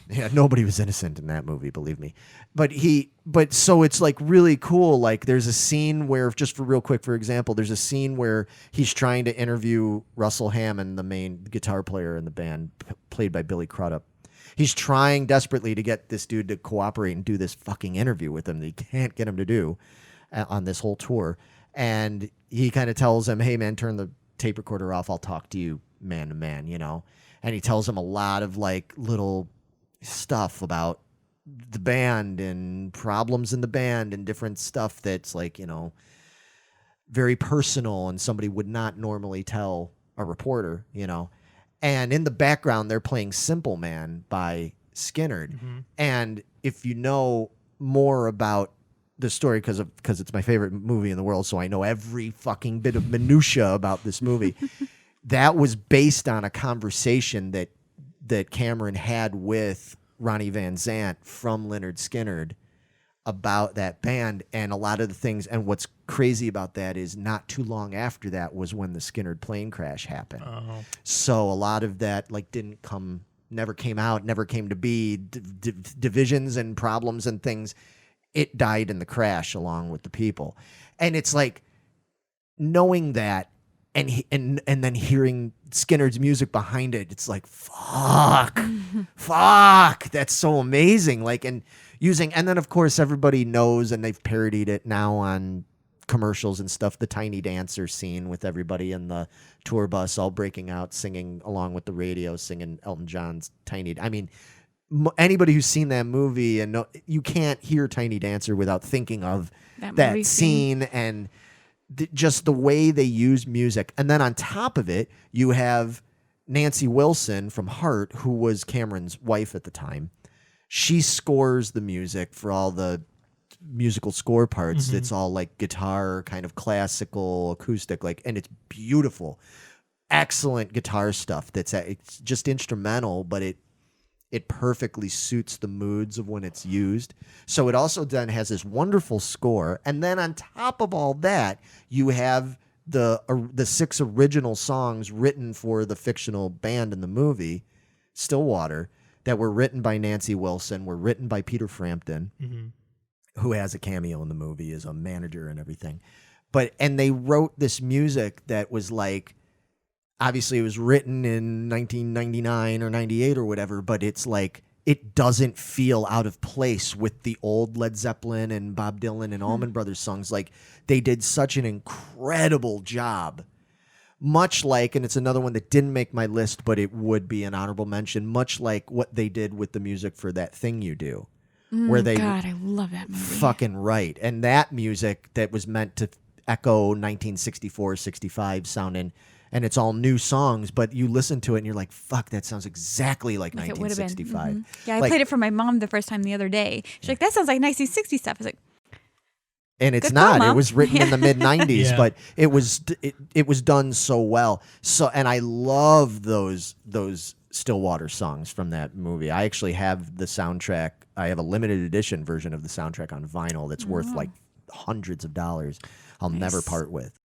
Yeah, nobody was innocent in that movie, believe me. But so it's like really cool. Like there's a scene where, just for real quick, for example, there's a scene where he's trying to interview Russell Hammond, the main guitar player in the band, played by Billy Crudup. He's trying desperately to get this dude to cooperate and do this fucking interview with him that he can't get him to do on this whole tour. And he kind of tells him, hey, man, turn the tape recorder off. I'll talk to you man to man, And he tells him a lot of like little stuff about the band and problems in the band and different stuff that's like, very personal and somebody would not normally tell a reporter, And in the background, they're playing Simple Man by Skynyrd. Mm-hmm. And if you know more about the story, because it's my favorite movie in the world, so I know every fucking bit of minutia about this movie, that was based on a conversation that Cameron had with Ronnie Van Zant from Lynyrd Skynyrd about that band and a lot of the things. And what's crazy about that is not too long after that was when the Skynyrd plane crash happened. Oh. So a lot of that like never came out, never came to be, divisions and problems and things. It died in the crash along with the people. And it's like knowing that and then hearing Skinner's music behind it, it's like, fuck, that's so amazing. Like, and then of course everybody knows, and they've parodied it now on commercials and stuff, the Tiny Dancer scene with everybody in the tour bus all breaking out, singing along with the radio, singing Elton John's Tiny. I mean, anybody who's seen that movie and you can't hear Tiny Dancer without thinking of that scene and just the way they use music. And then on top of it, you have Nancy Wilson from Heart, who was Cameron's wife at the time. She scores the music for all the musical score parts. Mm-hmm. It's all like guitar, kind of classical, acoustic, and it's beautiful. Excellent guitar stuff. It's just instrumental, but it perfectly suits the moods of when it's used. So it also then has this wonderful score. And then on top of all that, you have the 6 original songs written for the fictional band in the movie, Stillwater, that were written by Nancy Wilson, were written by Peter Frampton, mm-hmm. who has a cameo in the movie as a manager and everything. And they wrote this music that was like, obviously, it was written in 1999 or 98 or whatever, but it's like it doesn't feel out of place with the old Led Zeppelin and Bob Dylan and Allman Brothers songs. Like, they did such an incredible job. Much like, and it's another one that didn't make my list, but it would be an honorable mention, much like what they did with the music for That Thing You Do. Where they God, I love that movie. fucking right. And that music that was meant to echo 1964, 65 sounding, and it's all new songs, but you listen to it and you're like, fuck, that sounds exactly like Like it would have been. 1965. Yeah, I Like, played it for my mom the first time the other day. She's like, that sounds like 1960 stuff. I was like, and it's Good not. call, It Mom. was written in the mid 90s, Yeah. but it was done so well. So, and I love those Stillwater songs from that movie. I actually have the soundtrack. I have a limited edition version of the soundtrack on vinyl that's worth like hundreds of dollars. I'll never part with.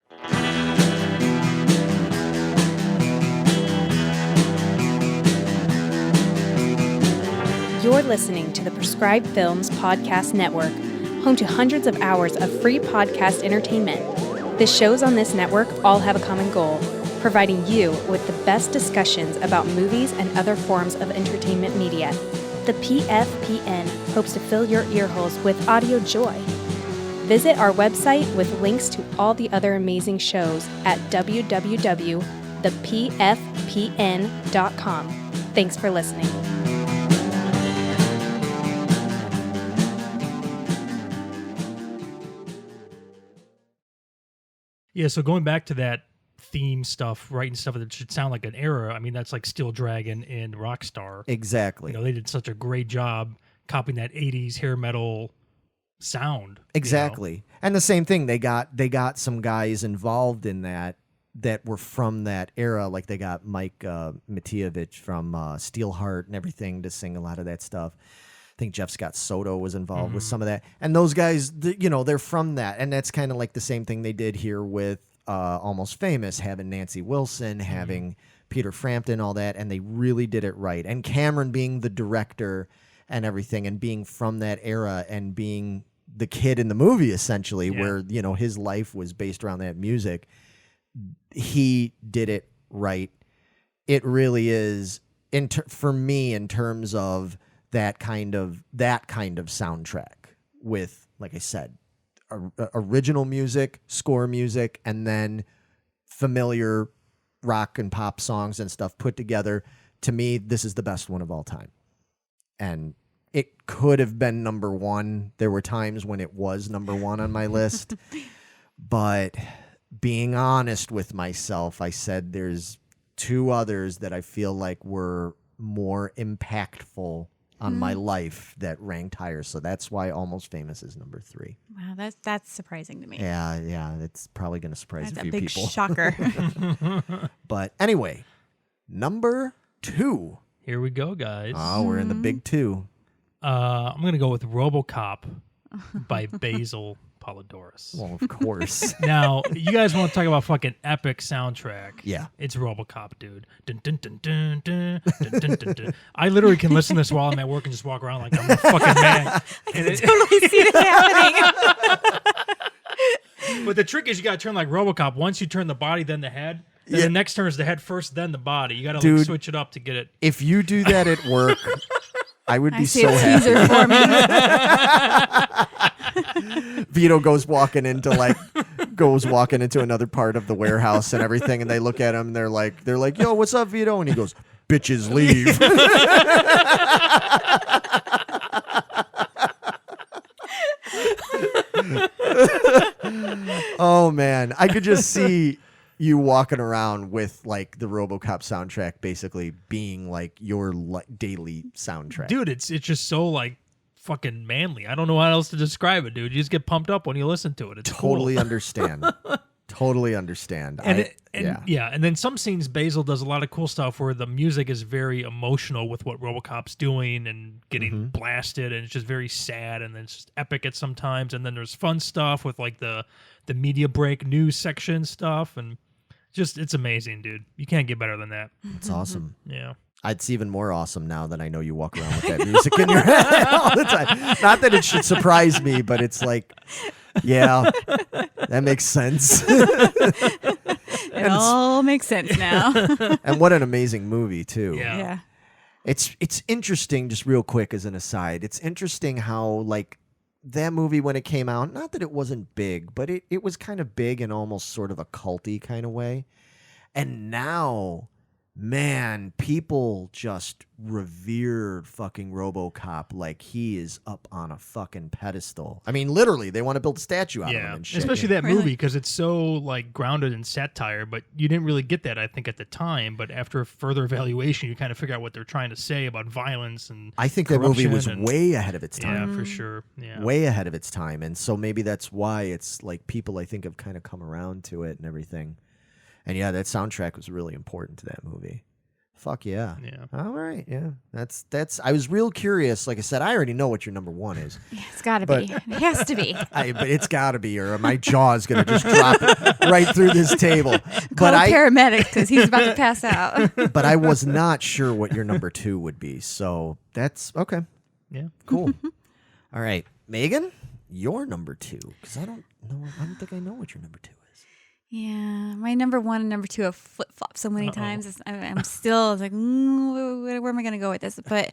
You're listening to the Prescribed Films Podcast Network, home to hundreds of hours of free podcast entertainment. The shows on this network all have a common goal, providing you with the best discussions about movies and other forms of entertainment media. The PFPN hopes to fill your earholes with audio joy. Visit our website with links to all the other amazing shows at www.thepfpn.com. Thanks for listening. Yeah, so going back to that theme stuff, writing stuff that should sound like an era, I mean, that's like Steel Dragon and Rockstar. Exactly. You know, they did such a great job copying that 80s hair metal sound. Exactly. And the same thing, they got some guys involved in that were from that era. Like, they got Mike Matievich from Steelheart and everything to sing a lot of that stuff. I think Jeff Scott Soto was involved with some of that. And those guys, they're from that. And that's kind of like the same thing they did here with Almost Famous, having Nancy Wilson, having Peter Frampton, all that. And they really did it right. And Cameron being the director and everything, and being from that era and being the kid in the movie, essentially, where, his life was based around that music. He did it right. It really is, for me, in terms of that kind of soundtrack with, like I said, original music, score music, and then familiar rock and pop songs and stuff put together. To me, this is the best one of all time. And it could have been number one. There were times when it was number one on my list. But being honest with myself, I said there's two others that I feel like were more impactful on my life that ranked higher. So that's why Almost Famous is number 3. wow, that's surprising to me. Yeah, it's probably going to surprise That's a a few big people. shocker. But anyway, number 2. Here we go, guys. Oh, we're in the big 2. I'm going to go with RoboCop by Basil Polidorus. Well, of course. Now, you guys want to talk about fucking epic soundtrack? Yeah. It's RoboCop, dude. Dun, dun, dun, dun, dun, dun, dun, dun, dun. I literally can listen to this while I'm at work and just walk around like I'm a fucking man. And Totally see it happening. but the trick is you got to turn like RoboCop. Once you turn the body, then the head. Then the next turn is the head first, then the body. You got to like, switch it up to get it. If you do that at work, I would be I see so a happy. teaser for me. Vito goes walking into another part of the warehouse and everything, and they look at him and they're like, yo, what's up, Vito? And he goes, bitches leave. Oh man, I could just see you walking around with like the RoboCop soundtrack basically being like your daily soundtrack. Dude, it's just so like fucking manly. I don't know how else to describe it, dude. You just get pumped up when you listen to it. It's Totally cool. understand. Totally understand. And and then some scenes Basil does a lot of cool stuff where the music is very emotional with what RoboCop's doing and getting blasted, and it's just very sad, and then it's just epic at some times, and then there's fun stuff with like the media break news section stuff, and just it's amazing, dude. You can't get better than that. It's awesome. Yeah. It's even more awesome now that I know you walk around with that music in your head all the time. Not that it should surprise me, but it's like, yeah, that makes sense. It all makes sense now. And what an amazing movie, too. Yeah. Yeah. It's interesting, just real quick as an aside. It's interesting how like that movie when it came out, not that it wasn't big, but it was kind of big in almost sort of a culty kind of way. And now, man, people just revered fucking RoboCop like he is up on a fucking pedestal. I mean, literally, they want to build a statue out of him and shit. Especially that Really? movie because it's so like grounded in satire, but you didn't really get that, I think, at the time. But after further evaluation, you kind of figure out what they're trying to say about violence and I think that movie was corruption and- way ahead of its time. Yeah, for sure. Yeah. Way ahead of its time. And so maybe that's why it's like people I think have kind of come around to it and everything. And yeah, that soundtrack was really important to that movie. Fuck yeah. Yeah. All right. Yeah. That's I was real curious. Like I said, I already know what your number one is. Yeah, it's got to But- be. It has to be. But it's got to be, or my jaw is going to just drop right through this table. Call But a I, paramedic because he's about to pass out. but I was not sure what your number two would be. So that's okay. Yeah. Cool. All right, Megan, your number two, because I don't think I know what your number two is. Yeah, my number one and number two have flip flopped so many times. I'm still like, where am I going to go with this? But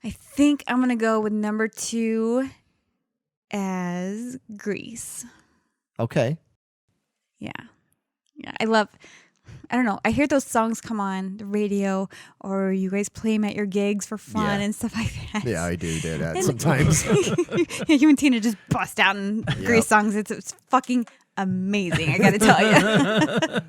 I think I'm going to go with number two as Grease. Okay. Yeah. I don't know. I hear those songs come on the radio or you guys play them at your gigs for fun Yeah. and stuff like that. Yeah, I do that And- sometimes. You and Tina just bust out in Grease songs. It's fucking amazing, I gotta tell you.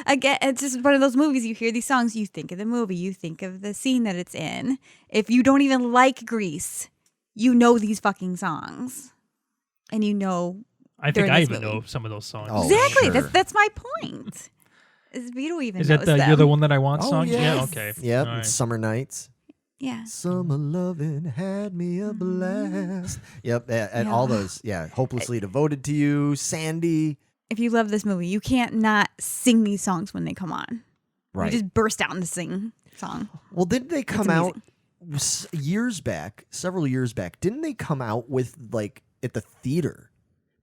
Again, it's just one of those movies. You hear these songs, you think of the movie, you think of the scene that it's in. If you don't even like Grease, you know these fucking songs, and you know. I think during I this even movie. know some of those songs. Oh, Exactly. sure. That's my point. Is we don't even Is know that the You're the One That I Want Oh, song? yes. Yeah, okay. Yep. All right. Summer Nights. Yeah. Summer loving had me a blast. Yep. And Yeah. all those. Yeah. Hopelessly Devoted to You. Sandy. If you love this movie, you can't not sing these songs when they come on. Right. You just burst out into sing song. Well, didn't they come out amazing. years back, several years back? Didn't they come out with like at the theater?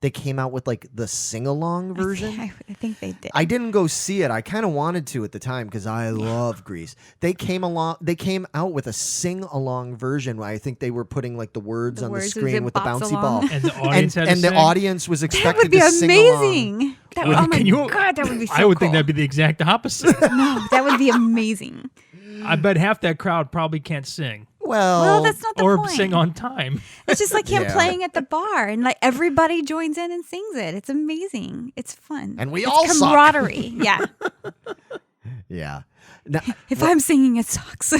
They came out with like the sing-along version. I think they did. I didn't go see it. I kind of wanted to at the time because I love Grease. They came out with a sing-along version where I think they were putting like the words The on words the as screen it with the bops bouncy along. ball. And the audience had to and the sing? audience was That expected would be to sing along. amazing. That, Well, oh my can you- god, that would be so I would cool. think that'd be the exact opposite. No, that would be amazing. I bet half that crowd probably can't sing Well, Well, that's not the or point. sing on time. It's just like him Yeah. playing at the bar, and like everybody joins in and sings it. It's amazing. It's fun, And we it's all suck. camaraderie. Yeah. yeah. Now, If I'm singing, it sucks.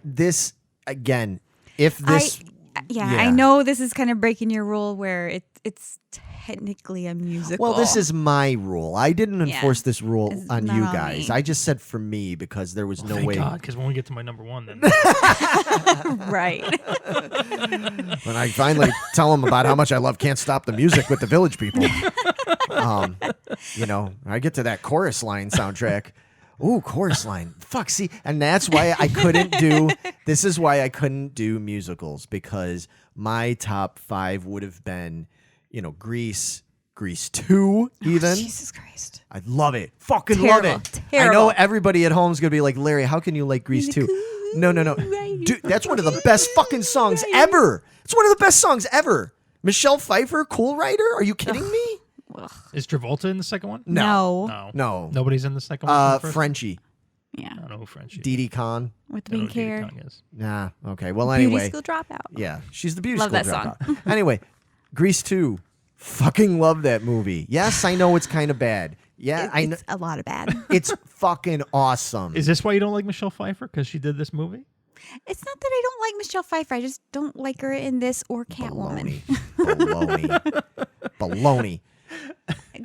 this again. If this, Yeah, Yeah. I know this is kind of breaking your rule where it's technically a musical. well, this is my rule. I didn't Yeah. enforce this rule It's on not you on guys. me. I just said for me because there was no Thank way. God, because when we get to my number one, then right. When I finally tell them about how much I love Can't Stop the Music with the Village People, I get to that chorus line soundtrack. Ooh, chorus line. Fuck, see, and that's why I couldn't do, this is why I couldn't do musicals, because my top 5 would have been, Grease 2 even. Jesus Christ. I love it. Fucking love Terrible. it. Terrible. I know everybody at home is going to be like, Larry, how can you like Grease 2? No. Dude, that's one of the best fucking songs ever. It's one of the best songs ever. Michelle Pfeiffer, Cool Rider? Are you kidding me? is Travolta in the second one? No. No. Nobody's in the second one. The first? Frenchie. Yeah. I don't know who Frenchie. Dee Dee Khan. With the I don't know pink who Diddy hair. Kong is. Nah. Okay. Well, Beauty anyway. School Dropout. Yeah. She's the beauty Love school that song. dropout. Anyway, Grease 2. Fucking love that movie. Yes, I know it's kind of bad. Yeah, I know. It's a lot of bad. It's fucking awesome. Is this why you don't like Michelle Pfeiffer? Because she did this movie? It's not that I don't like Michelle Pfeiffer. I just don't like her in this or Catwoman. Baloney.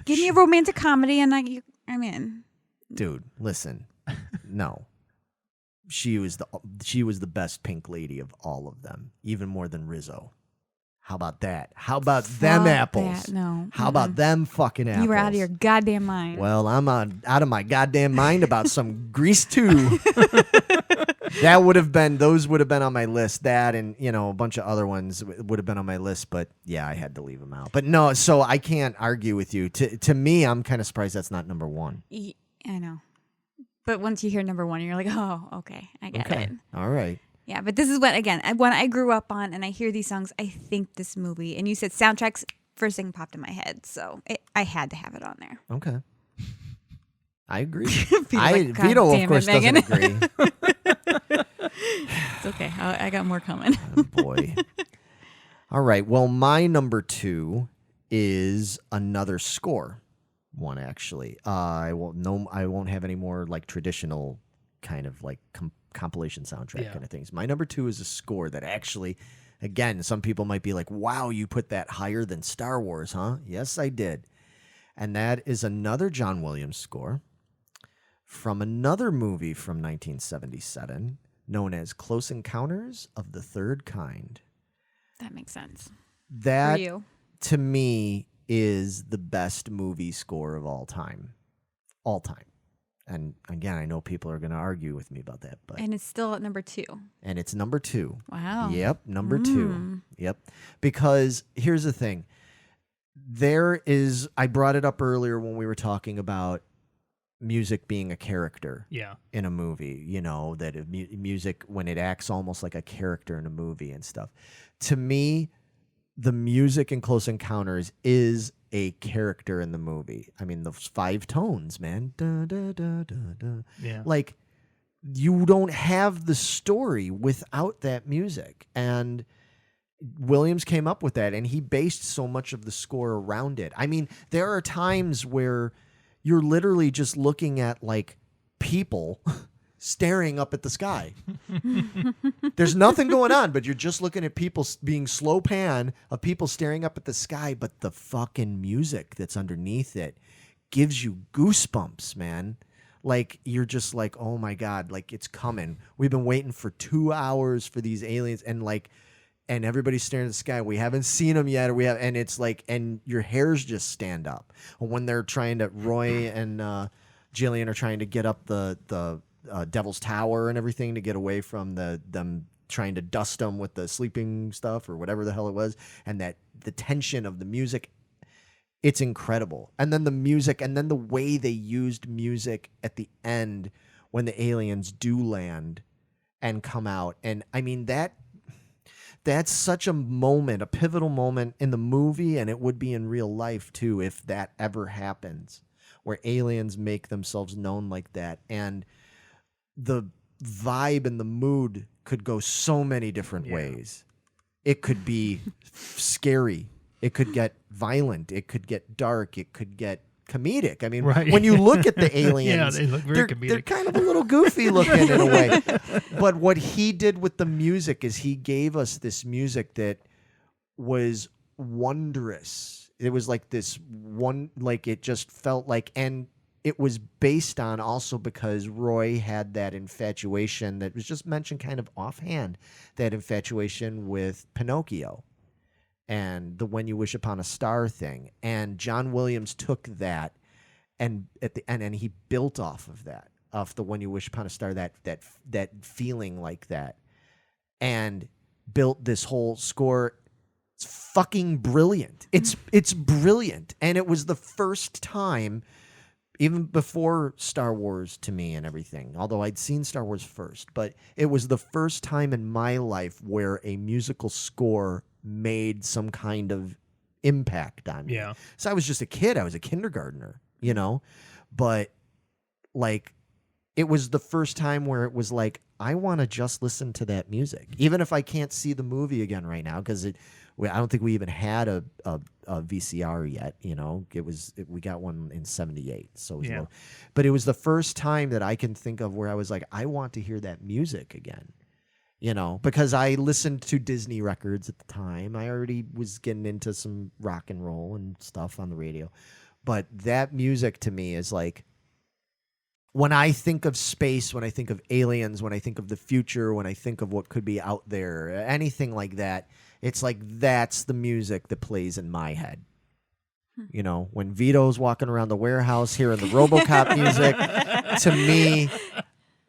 Give me a romantic comedy and I'm in. Dude, listen. No. She was the best pink lady of all of them, even more than Rizzo. How about that? How about them Fuck apples? that. No. How about them fucking apples? You were out of your goddamn mind. Well, I'm out of my goddamn mind about some Grease 2. Those would have been on my list. That and, a bunch of other ones would have been on my list, but yeah, I had to leave them out. But no, so I can't argue with you. To me, I'm kind of surprised that's not number one. I know. But once you hear number 1, you're like, oh, okay, I get it. All right. Yeah, but this is what, again, when I grew up on and I hear these songs, I think this movie. And you said soundtracks, first thing popped in my head. So I had to have it on there. Okay. I agree. Like, Vito, of damn course, it, doesn't agree. It's okay. I got more coming. Oh, boy. All right. Well, my number 2 is another score one, actually. I won't have any more like traditional kind of like compilation soundtrack kind of things. My number 2 is a score that actually, again, some people might be like, wow, you put that higher than Star Wars, huh? Yes, I did. And that is another John Williams score from another movie from 1977 known as Close Encounters of the Third Kind. That makes sense. That, For you. to me, is the best movie score of all time. All time. And again, I know people are going to argue with me about that, but And it's still at number 2. and it's number 2. Wow. Yep, number 2. Yep. Because here's the thing. I brought it up earlier when we were talking about music being a character in a movie, that music, when it acts almost like a character in a movie and stuff. To me, the music in Close Encounters is a character in the movie. I mean, those 5 tones, man. Da, da, da, da, da. Yeah. Like, you don't have the story without that music. And Williams came up with that, and he based so much of the score around it. I mean, there are times where you're literally just looking at, like, people staring up at the sky. There's nothing going on, but you're just looking at people being slow pan of people staring up at the sky, but the fucking music that's underneath it gives you goosebumps, man. Like, you're just like, oh my God, like, it's coming. We've been waiting for 2 hours for these aliens, and everybody's staring at the sky. We haven't seen them yet, and it's like, and your hairs just stand up. When they're trying to, Roy and Jillian are trying to get up the Devil's Tower and everything to get away from them trying to dust them with the sleeping stuff or whatever the hell it was, and that the tension of the music, it's incredible. And then the music, and then the way they used music at the end when the aliens do land and come out. And I mean, that's such a moment, a pivotal moment in the movie, and it would be in real life too if that ever happens, where aliens make themselves known like that. And the vibe and the mood could go so many different ways. It could be scary. It could get violent. It could get dark. It could get comedic. I mean, when you look at the aliens, they look very comedic. They're kind of a little goofy looking in a way. But what he did with the music is he gave us this music that was wondrous. It was like this one, like it just felt like, and it was based on also because Roy had that infatuation that was just mentioned kind of offhand, that infatuation with Pinocchio and the When You Wish Upon a Star thing. And John Williams took that and at the end, and he built off of that, off the When You Wish Upon a Star, that feeling like that, and built this whole score. It's fucking brilliant. It's brilliant. And it was the first time, even before Star Wars to me and everything, although I'd seen Star Wars first, but it was the first time in my life where a musical score made some kind of impact on me. Yeah. So I was just a kid. I was a kindergartner, but like, it was the first time where it was like, I want to just listen to that music, even if I can't see the movie again right now, because I don't think we even had a VCR yet. We got one in '78, so it was low. But it was the first time that I can think of where I was like, I want to hear that music again. Because I listened to Disney records at the time. I already was getting into some rock and roll and stuff on the radio, but that music to me is like, when I think of space, when I think of aliens, when I think of the future, when I think of what could be out there, anything like that, it's like that's the music that plays in my head. When Vito's walking around the warehouse hearing the RoboCop music, to me,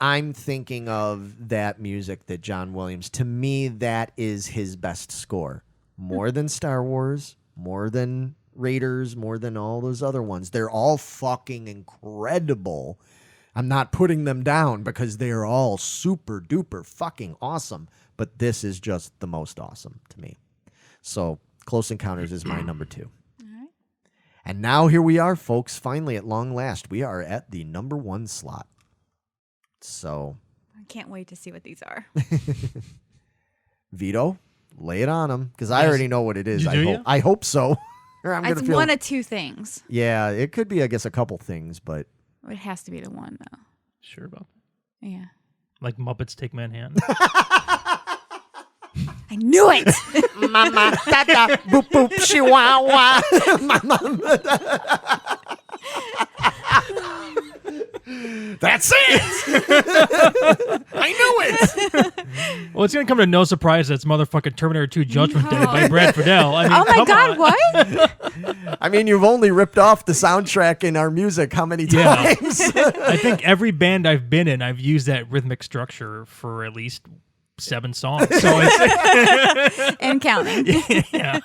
I'm thinking of that music that John Williams, to me, that is his best score. More than Star Wars, more than Raiders, more than all those other ones. They're all fucking incredible. I'm not putting them down because they are all super duper fucking awesome. But this is just the most awesome to me. So Close Encounters is my number 2. And now here we are, folks. Finally, at long last, we are at the number 1 slot. So I can't wait to see what these are. Vito, lay it on them because I already know what it is. You? I hope so. Or I'm It's gonna feel, one of two things. yeah, it could be, I guess, a couple things, but It has to be the one, though. Sure about that. Yeah. Like Muppets Take Manhattan. I knew it. Mama, dada, boop boop, chihuahua. That's it. I knew it. Well, it's going to come to no surprise that's motherfucking Terminator 2 Judgment Day by Brad Fiedel. I mean, Oh my come God, on. what? I mean, you've only ripped off the soundtrack in our music how many Yeah. times? I think every band I've been in, I've used that rhythmic structure for at least 7 songs. So it's And counting. yeah.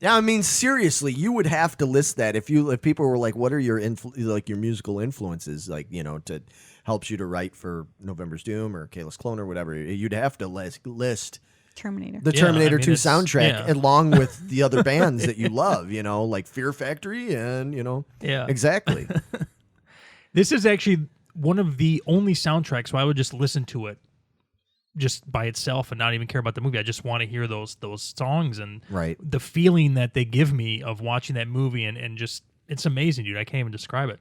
Yeah, I mean, seriously, you would have to list that if people were like, "What are your your musical influences?" Like, you know, to helps you to write for November's Doom or Kayla's Clone or whatever. You'd have to list Terminator. the Yeah, Terminator I mean, 2 it's- soundtrack yeah. along with the other bands that you love. You know, like Fear Factory and Yeah. exactly. This is actually one of the only soundtracks where I would just listen to it just by itself and not even care about the movie. I just want to hear those songs and Right. the feeling that they give me of watching that movie and just it's amazing, dude. I can't even describe it.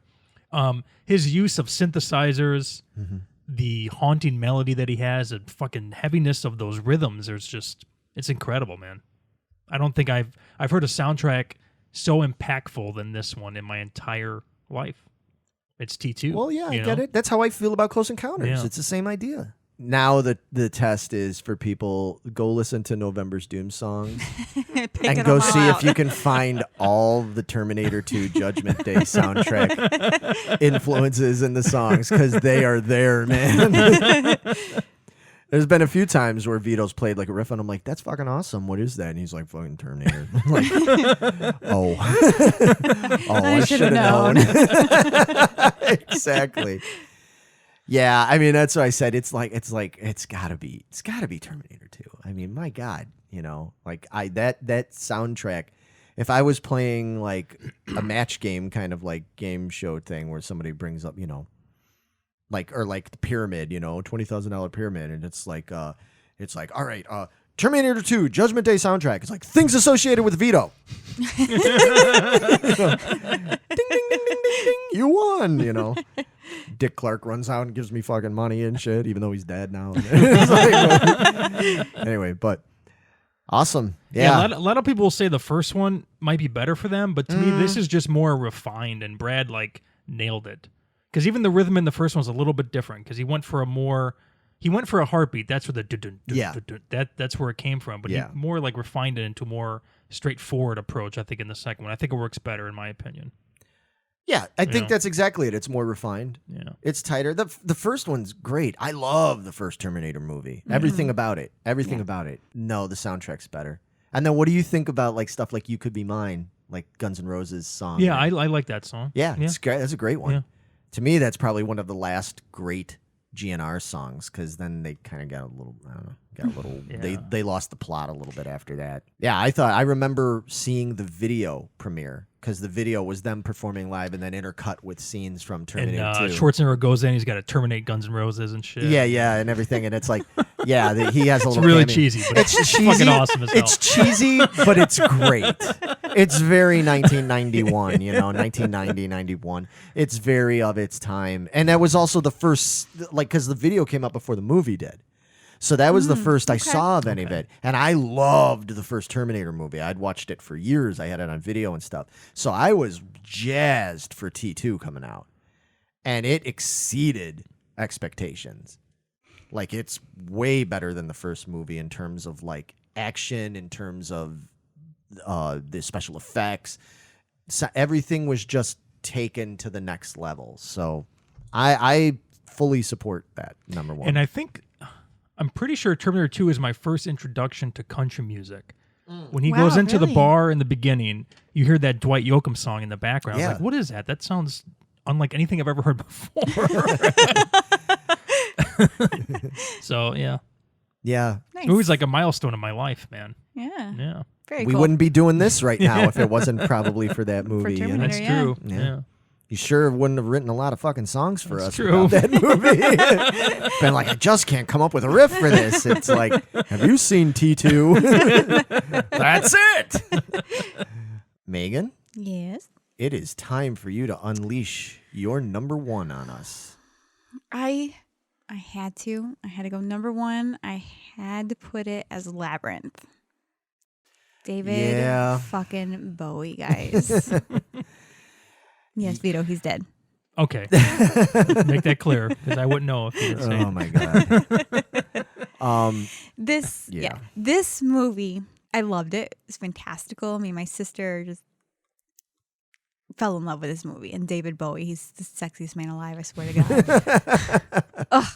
His use of synthesizers, the haunting melody that he has, the fucking heaviness of those rhythms, it's incredible, man. I don't think I've heard a soundtrack so impactful than this one in my entire life. It's T2. Well, yeah, I you get know? it. That's how I feel about Close Encounters. Yeah. It's the same idea. Now the test is for people, go listen to November's Doom songs Pick and it go all see out. if you can find all the Terminator 2 Judgment Day soundtrack influences in the songs because they are there, man. There's been a few times where Vito's played like a riff and I'm like, that's fucking awesome. What is that? And he's like, fucking Terminator. I'm like, oh. I should have known. Exactly. Yeah, I mean that's what I said. It's gotta be Terminator 2. I mean, my God, like that soundtrack. If I was playing like a match game kind of like game show thing where somebody brings up, like the pyramid, $20,000 pyramid, and it's like all right, Terminator 2 Judgment Day soundtrack. It's like things associated with Vito. Ding ding ding ding ding ding. You won, Dick Clark runs out and gives me fucking money and shit, even though he's dead now. Anyway, but awesome. Yeah. a lot of people say the first one might be better for them, but to me, this is just more refined, and Brad nailed it. Because even the rhythm in the first one was a little bit different. Because he went for a heartbeat. That's where the that's where it came from. But he more refined it into a more straightforward approach. I think in the second one, I think it works better in my opinion. Yeah, I think that's exactly it. It's more refined. Yeah, it's tighter. The first one's great. I love the first Terminator movie. Everything about it. About it. No, the soundtrack's better. And then what do you think about stuff like You Could Be Mine, like Guns N' Roses song? Yeah, I like that song. Yeah, it's great. That's a great one. Yeah. To me, that's probably one of the last great GNR songs because then they kind of got a little, I don't know, they lost the plot a little bit after that. Yeah, I remember seeing the video premiere because the video was them performing live and then intercut with scenes from Terminator And 2. Schwarzenegger goes in, he's got to terminate Guns N' Roses and shit. Yeah, and everything. And it's like, he has a It's little really cameo. cheesy, but it's cheesy. fucking awesome as hell. It's cheesy, but it's great. It's very 1991, 1990, 91. It's very of its time. And that was also the first, because the video came out before the movie did. So that was the first I saw of any of it. And I loved the first Terminator movie. I'd watched it for years. I had it on video and stuff. So I was jazzed for T2 coming out. And it exceeded expectations. It's way better than the first movie in terms of action, in terms of the special effects. So everything was just taken to the next level. So I fully support that, number one. And I'm pretty sure Terminator 2 is my first introduction to country music. When he Wow, goes into the really? bar in the beginning, you hear that Dwight Yoakam song in the background. I Yeah. was like, what is that? That sounds unlike anything I've ever heard before. So, yeah. Yeah. Nice. This movie's like a milestone in my life, man. Yeah. Yeah. Very We cool. wouldn't be doing this right now if it wasn't probably for that movie. you know? Terminator. That's Yeah. true. Yeah. Yeah. You sure wouldn't have written a lot of fucking songs for That's us true. about that movie. Been like, I just can't come up with a riff for this. It's like, have you seen T2? That's it. Megan, Yes. it is time for you to unleash your number one on us. I had to. I had to go number one. I had to put it as Labyrinth. David Yeah. fucking Bowie, guys. Yes, Vito, he's dead. Okay. Make that clear because I wouldn't know if you would say Oh it. my god. This movie, I loved it. It's fantastical. Me and my sister just fell in love with this movie. And David Bowie, he's the sexiest man alive, I swear to God. Ugh,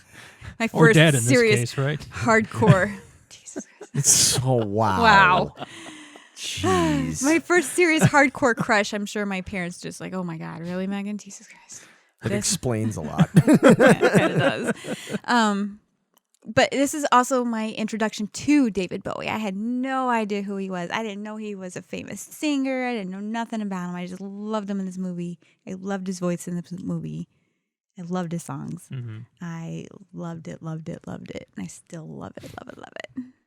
my Or first dead in this serious case, right? hardcore. Jesus Christ. It's so wow. Wow. Jeez. My first serious hardcore crush. I'm sure my parents just like, oh my God, really, Megan? Jesus Christ. It This- explains a lot. Yeah, it kind of does. But this is also my introduction to David Bowie. I had no idea who he was. I didn't know he was a famous singer. I didn't know nothing about him. I just loved him in this movie. I loved his voice in this movie. I loved his songs. Mm-hmm. I loved it. And I still love it.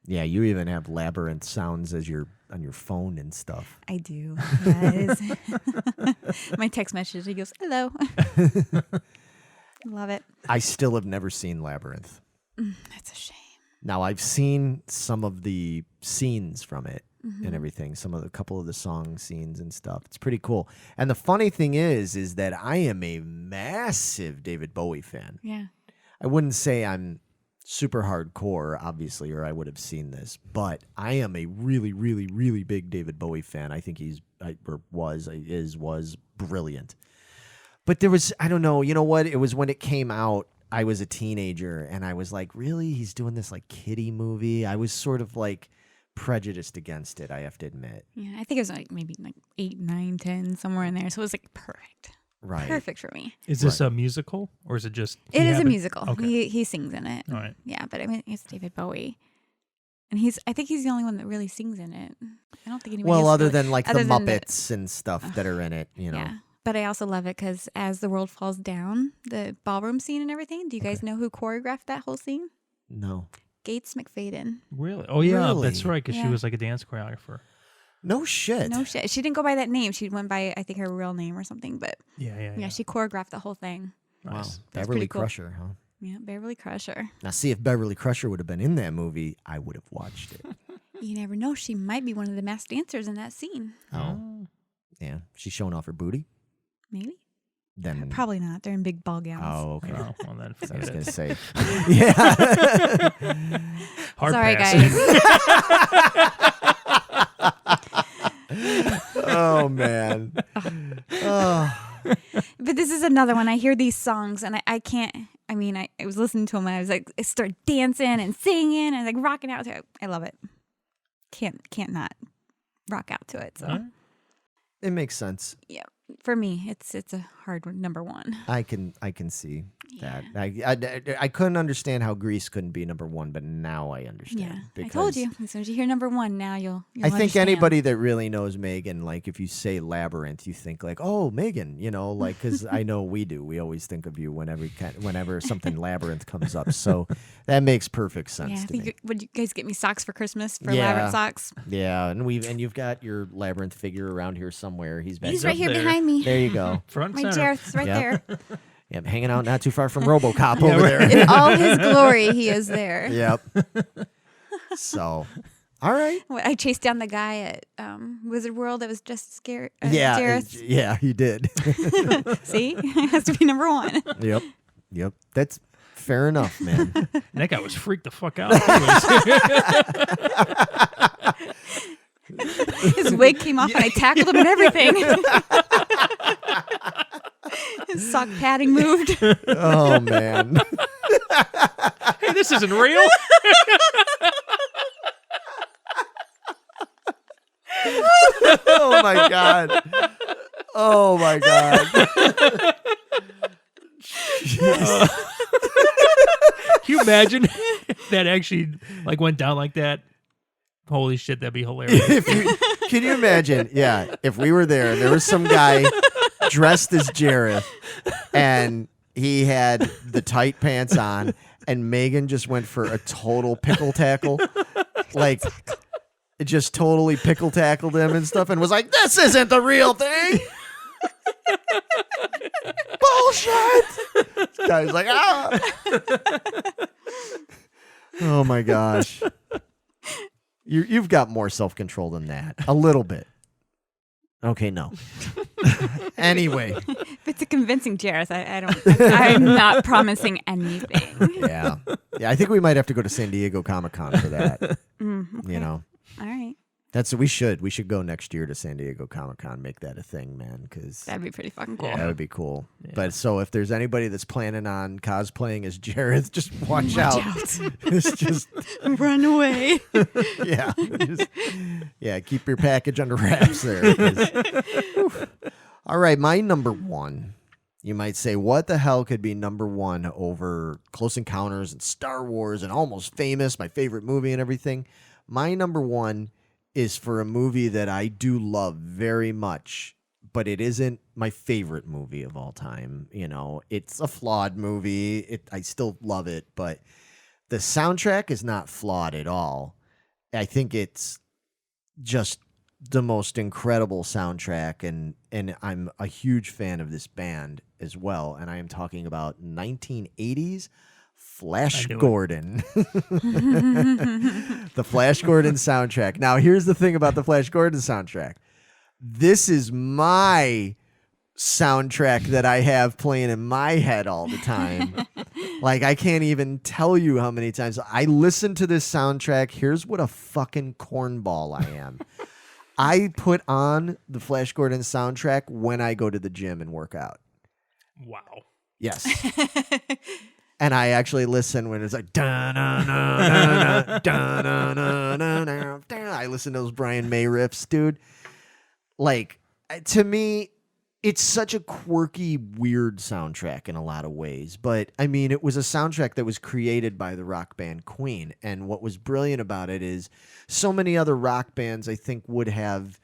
Yeah, you even have labyrinth sounds as on your phone and stuff. I do. Yeah, it is. My text message, he goes, hello. Love it. I still have never seen Labyrinth. That's a shame. Now I've seen some of the scenes from it and everything, a couple of the song scenes and stuff. It's pretty cool. And the funny thing is that I am a massive David Bowie fan. Yeah. I wouldn't say I'm super hardcore, obviously, or I would have seen this, but I am a really, really, really big David Bowie fan. I think was brilliant. But there was, I don't know, you know what? It was when it came out, I was a teenager, and I was like, really? He's doing this like kiddie movie? I was sort of like prejudiced against it, I have to admit. Yeah, I think it was like maybe like 8, 9, 10, somewhere in there. So it was like perfect. Right. Perfect for me. Is this a musical or is it just? It is a happened- musical. Okay. He sings in it. All right. Yeah, but I mean, it's David Bowie. And I think he's the only one that really sings in it. I don't think anybody else Well, other really- than like the other than Muppets and stuff that are in it, you know. Yeah. But I also love it because as the world falls down, the ballroom scene and everything, do you guys know who choreographed that whole scene? No. Gates McFadden. Really? Oh yeah, Really? that's right. Because she Yeah. was like a dance choreographer. No shit. No shit. She didn't go by that name. She went by, I think, her real name or something. But Yeah. she choreographed the whole thing. Wow. Nice. That's Beverly pretty cool. Crusher, huh? Yeah, Beverly Crusher. Now, see, if Beverly Crusher would have been in that movie, I would have watched it. You never know. She might be one of the masked dancers in that scene. Oh. Yeah. She's showing off her booty? Maybe. Then. Probably not. They're in big ball gowns. Oh, okay. Oh, well then I was forget going it. to say. Yeah. Hard Sorry, pass. guys. Oh, man. Oh. But this is another one. I hear these songs and I can't. I mean, I was listening to them and I was like, I start dancing and singing and like rocking out to it. I love it. Can't not rock out to it. So All right. It makes sense. yeah, for me, it's a hard one, number one. I can see that. I couldn't understand how Grease couldn't be number one, but now I understand. Yeah, I told you. As soon as you hear number one, now you'll I think understand. anybody that really knows Megan, like if you say Labyrinth, you think like, oh, Megan, you know, like because I know we do. We always think of you whenever something Labyrinth comes up. So that makes perfect sense Yeah, I to think me. would you guys get me socks for Christmas for Yeah. Labyrinth socks? Yeah, and you've got your Labyrinth figure around here somewhere. He's He's up right here there. behind me. There you go. Front My center. Jareth's right Yep. there. Yep, hanging out not too far from RoboCop over there. In all his glory, he is there. Yep. So, all right. I chased down the guy at Wizard World that was just scared. Yeah, Jareth. yeah, he did. See? It has to be number one. Yep. That's fair enough, man. And that guy was freaked the fuck out. His wig came off and I tackled him and everything. His sock padding moved. Oh man. Hey, this isn't real. Oh my god. Oh my god. Can you imagine if that actually like went down like that? Holy shit, that'd be hilarious. Can you imagine? Yeah, if we were there and there was some guy dressed as Jareth and he had the tight pants on and Megan just went for a total pickle tackle. Like, it just totally pickle tackled him and stuff and was like, this isn't the real thing. Bullshit. This guy's like, ah. Oh my gosh. You've got more self-control than that. A little bit. Okay, no. Anyway. If it's a convincing Jareth, I'm not promising anything. Yeah. Yeah, I think we might have to go to San Diego Comic-Con for that. Okay. You know. All right. We should go next year to San Diego Comic-Con, make that a thing, man, because That'd be pretty fucking cool. that would be cool. Yeah. But so if there's anybody that's planning on cosplaying as Jareth, just watch out. It's just Run away. yeah. Keep your package under wraps there. 'Cause- All right, my number one. You might say, what the hell could be number one over Close Encounters and Star Wars and Almost Famous, my favorite movie and everything? My number one is for a movie that I do love very much, but it isn't my favorite movie of all time. You know, it's a flawed movie. I still love it, but the soundtrack is not flawed at all. I think it's just the most incredible soundtrack, and I'm a huge fan of this band as well, and I am talking about 1980s Flash Gordon. The Flash Gordon soundtrack. Now, here's the thing about the Flash Gordon soundtrack. This is my soundtrack that I have playing in my head all the time. Like, I can't even tell you how many times I listen to this soundtrack. Here's what a fucking cornball I am. I put on the Flash Gordon soundtrack when I go to the gym and work out. Wow. Yes. And I actually listen when it's like da-na-na-na-na, da-na-na-na-na, da. I listen to those Brian May riffs, dude. Like, to me, it's such a quirky, weird soundtrack in a lot of ways. But, I mean, it was a soundtrack that was created by the rock band Queen. And what was brilliant about it is so many other rock bands, I think, would have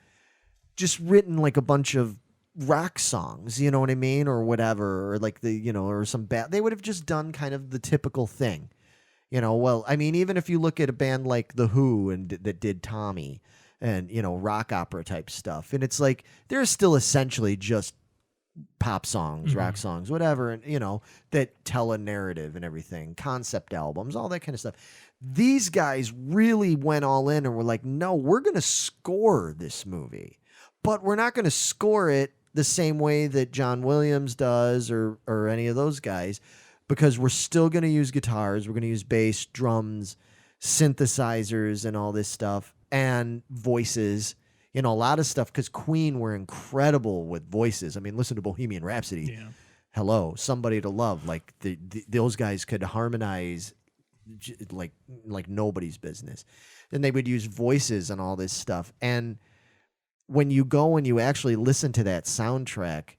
just written like a bunch of rock songs, you know what I mean? Or whatever, or like or some they would have just done kind of the typical thing. You know, well, I mean, even if you look at a band like The Who and that did Tommy and, rock opera type stuff, and it's like, they're still essentially just pop songs, rock songs, whatever, and, that tell a narrative and everything, concept albums, all that kind of stuff. These guys really went all in and were like, no, we're going to score this movie, but we're not going to score it the same way that John Williams does or any of those guys, because we're still going to use guitars, we're going to use bass, drums, synthesizers, and all this stuff, and voices, a lot of stuff, because Queen were incredible with voices. I mean, listen to Bohemian Rhapsody. Yeah. Hello, Somebody to Love. Like, those guys could harmonize like nobody's business. And they would use voices and all this stuff. And when you go and you actually listen to that soundtrack,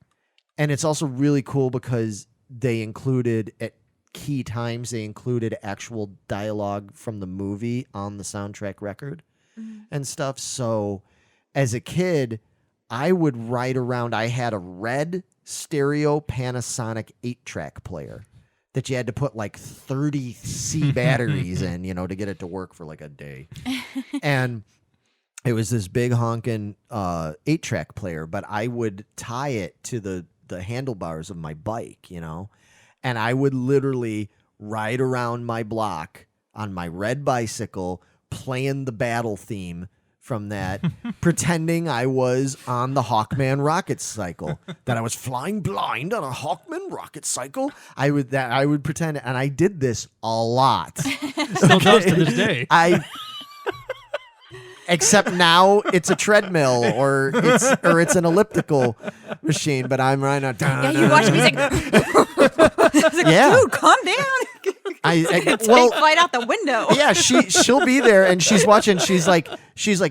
and it's also really cool because they included at key times, they included actual dialogue from the movie on the soundtrack record and stuff. So as a kid, I would ride around. I had a red stereo Panasonic 8-track player that you had to put like 30 C batteries in, to get it to work for like a day. And it was this big honking 8-track player, but I would tie it to the handlebars of my bike, and I would literally ride around my block on my red bicycle playing the battle theme from that, pretending I was on the Hawkman rocket cycle, that I was flying blind on a Hawkman rocket cycle. I would pretend, and I did this a lot. Still does to this day. Except now it's a treadmill or it's an elliptical machine, but I'm right now. Yeah, you watch me like, Yeah. dude, calm down. well, flight out the window. yeah, she'll be there and she's watching. She's like,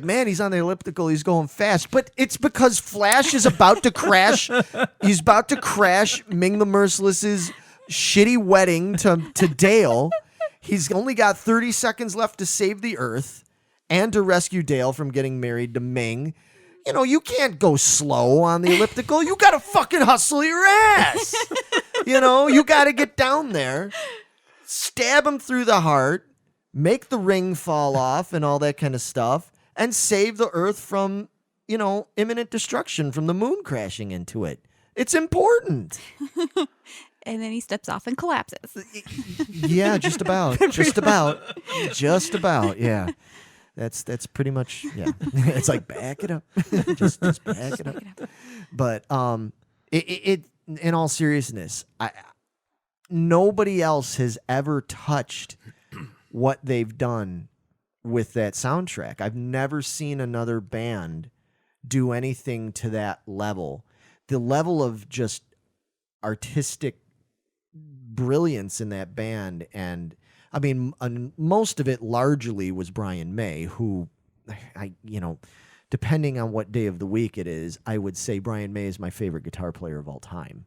man, he's on the elliptical. He's going fast. But it's because Flash is about to crash. He's about to crash Ming the Merciless's shitty wedding to Dale. He's only got 30 seconds left to save the Earth and to rescue Dale from getting married to Ming. You know, you can't go slow on the elliptical. You got to fucking hustle your ass. You know, you got to get down there, stab him through the heart, make the ring fall off and all that kind of stuff, and save the Earth from, you know, imminent destruction from the moon crashing into it. It's important. And then he steps off and collapses. Yeah, just about. Just about. Yeah. That's pretty much, yeah. It's like, back it up. just back it up. But it in all seriousness, nobody else has ever touched what they've done with that soundtrack. I've never seen another band do anything to that level. The level of just artistic brilliance in that band, and I mean, most of it largely was Brian May, who, depending on what day of the week it is, I would say Brian May is my favorite guitar player of all time.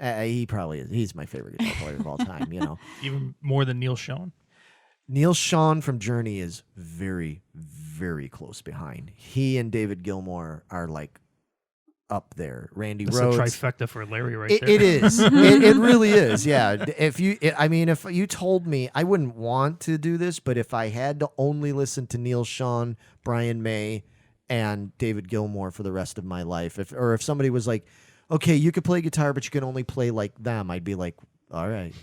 He probably is. He's my favorite guitar player of all time, you know. Even more than Neil Schon? Neil Schon from Journey is very, very close behind. He and David Gilmour are like up there. Randy That's Rhoads. a trifecta for Larry there. It is. it really is. Yeah. If you told me, I wouldn't want to do this, but if I had to only listen to Neil Schon, Brian May, and David Gilmour for the rest of my life, if somebody was like, okay, you could play guitar, but you can only play like them, I'd be like, all right,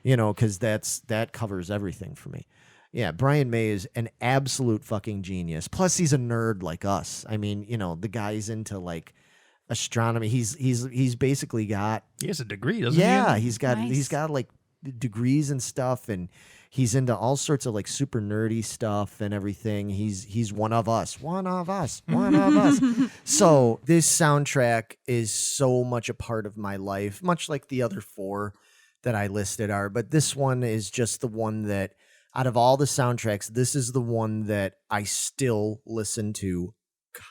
you know, because that covers everything for me. Yeah, Brian May is an absolute fucking genius. Plus, he's a nerd like us. I mean, you know, the guy's into like astronomy. He's basically got. He has a degree, doesn't he? Yeah, he's got Nice. like degrees and stuff, and he's into all sorts of like super nerdy stuff and everything. He's one of us. So this soundtrack is so much a part of my life, much like the other four that I listed are. But this one is just the one that, out of all the soundtracks, this is the one that I still listen to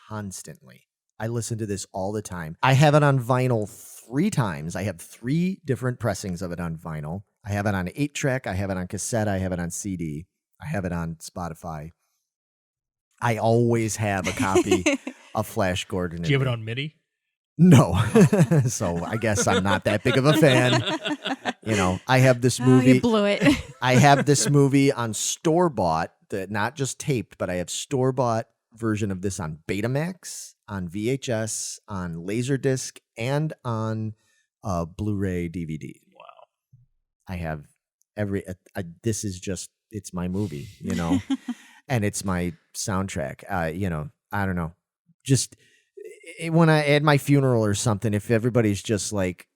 constantly. I listen to this all the time. I have it on vinyl 3 times. I have 3 different pressings of it on vinyl. I have it on 8-track. I have it on cassette. I have it on CD. I have it on Spotify. I always have a copy of Flash Gordon. Do you have it on MIDI? No. So I guess I'm not that big of a fan. You know, I have this movie. You blew it. I have this movie on store-bought, not just taped, but I have store-bought version of this on Betamax, on VHS, on Laserdisc, and on Blu-ray DVD. Wow. I have this is just, it's my movie, you know, and it's my soundtrack. You know, I don't know. Just when I at my funeral or something, if everybody's just like,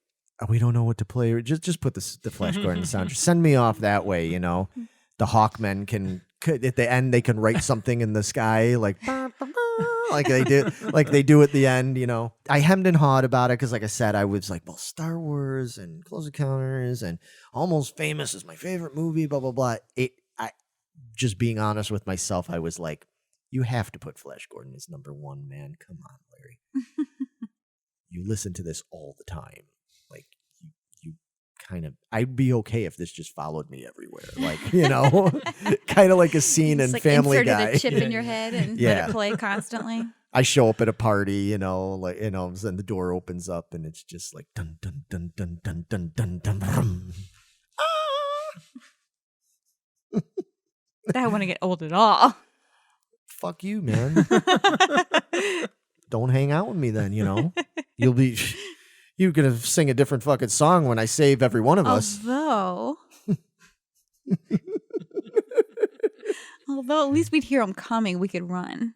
oh, we don't know what to play, or just put the Flash Gordon soundtrack. Send me off that way, you know. The Hawkmen could at the end they can write something in the sky like they do at the end, you know. I hemmed and hawed about it because, like I said, I was like, well, Star Wars and Close Encounters and Almost Famous is my favorite movie, blah blah blah. I just being honest with myself, I was like, you have to put Flash Gordon as number 1, man. Come on, Larry. You listen to this all the time. Like, you kind of, I'd be okay if this just followed me everywhere. Like, you know, kind of like a scene in Just, like, Family inserted Guy. a chip in your head and let it play constantly. I show up at a party, you know, like, you know, then the door opens up and it's just like dun dun dun dun dun dun dun dun dun. That wouldn't get old at all. Fuck you, man. Don't hang out with me then, you know. You're gonna sing a different fucking song when I save every one of us. Although at least we'd hear them coming, we could run.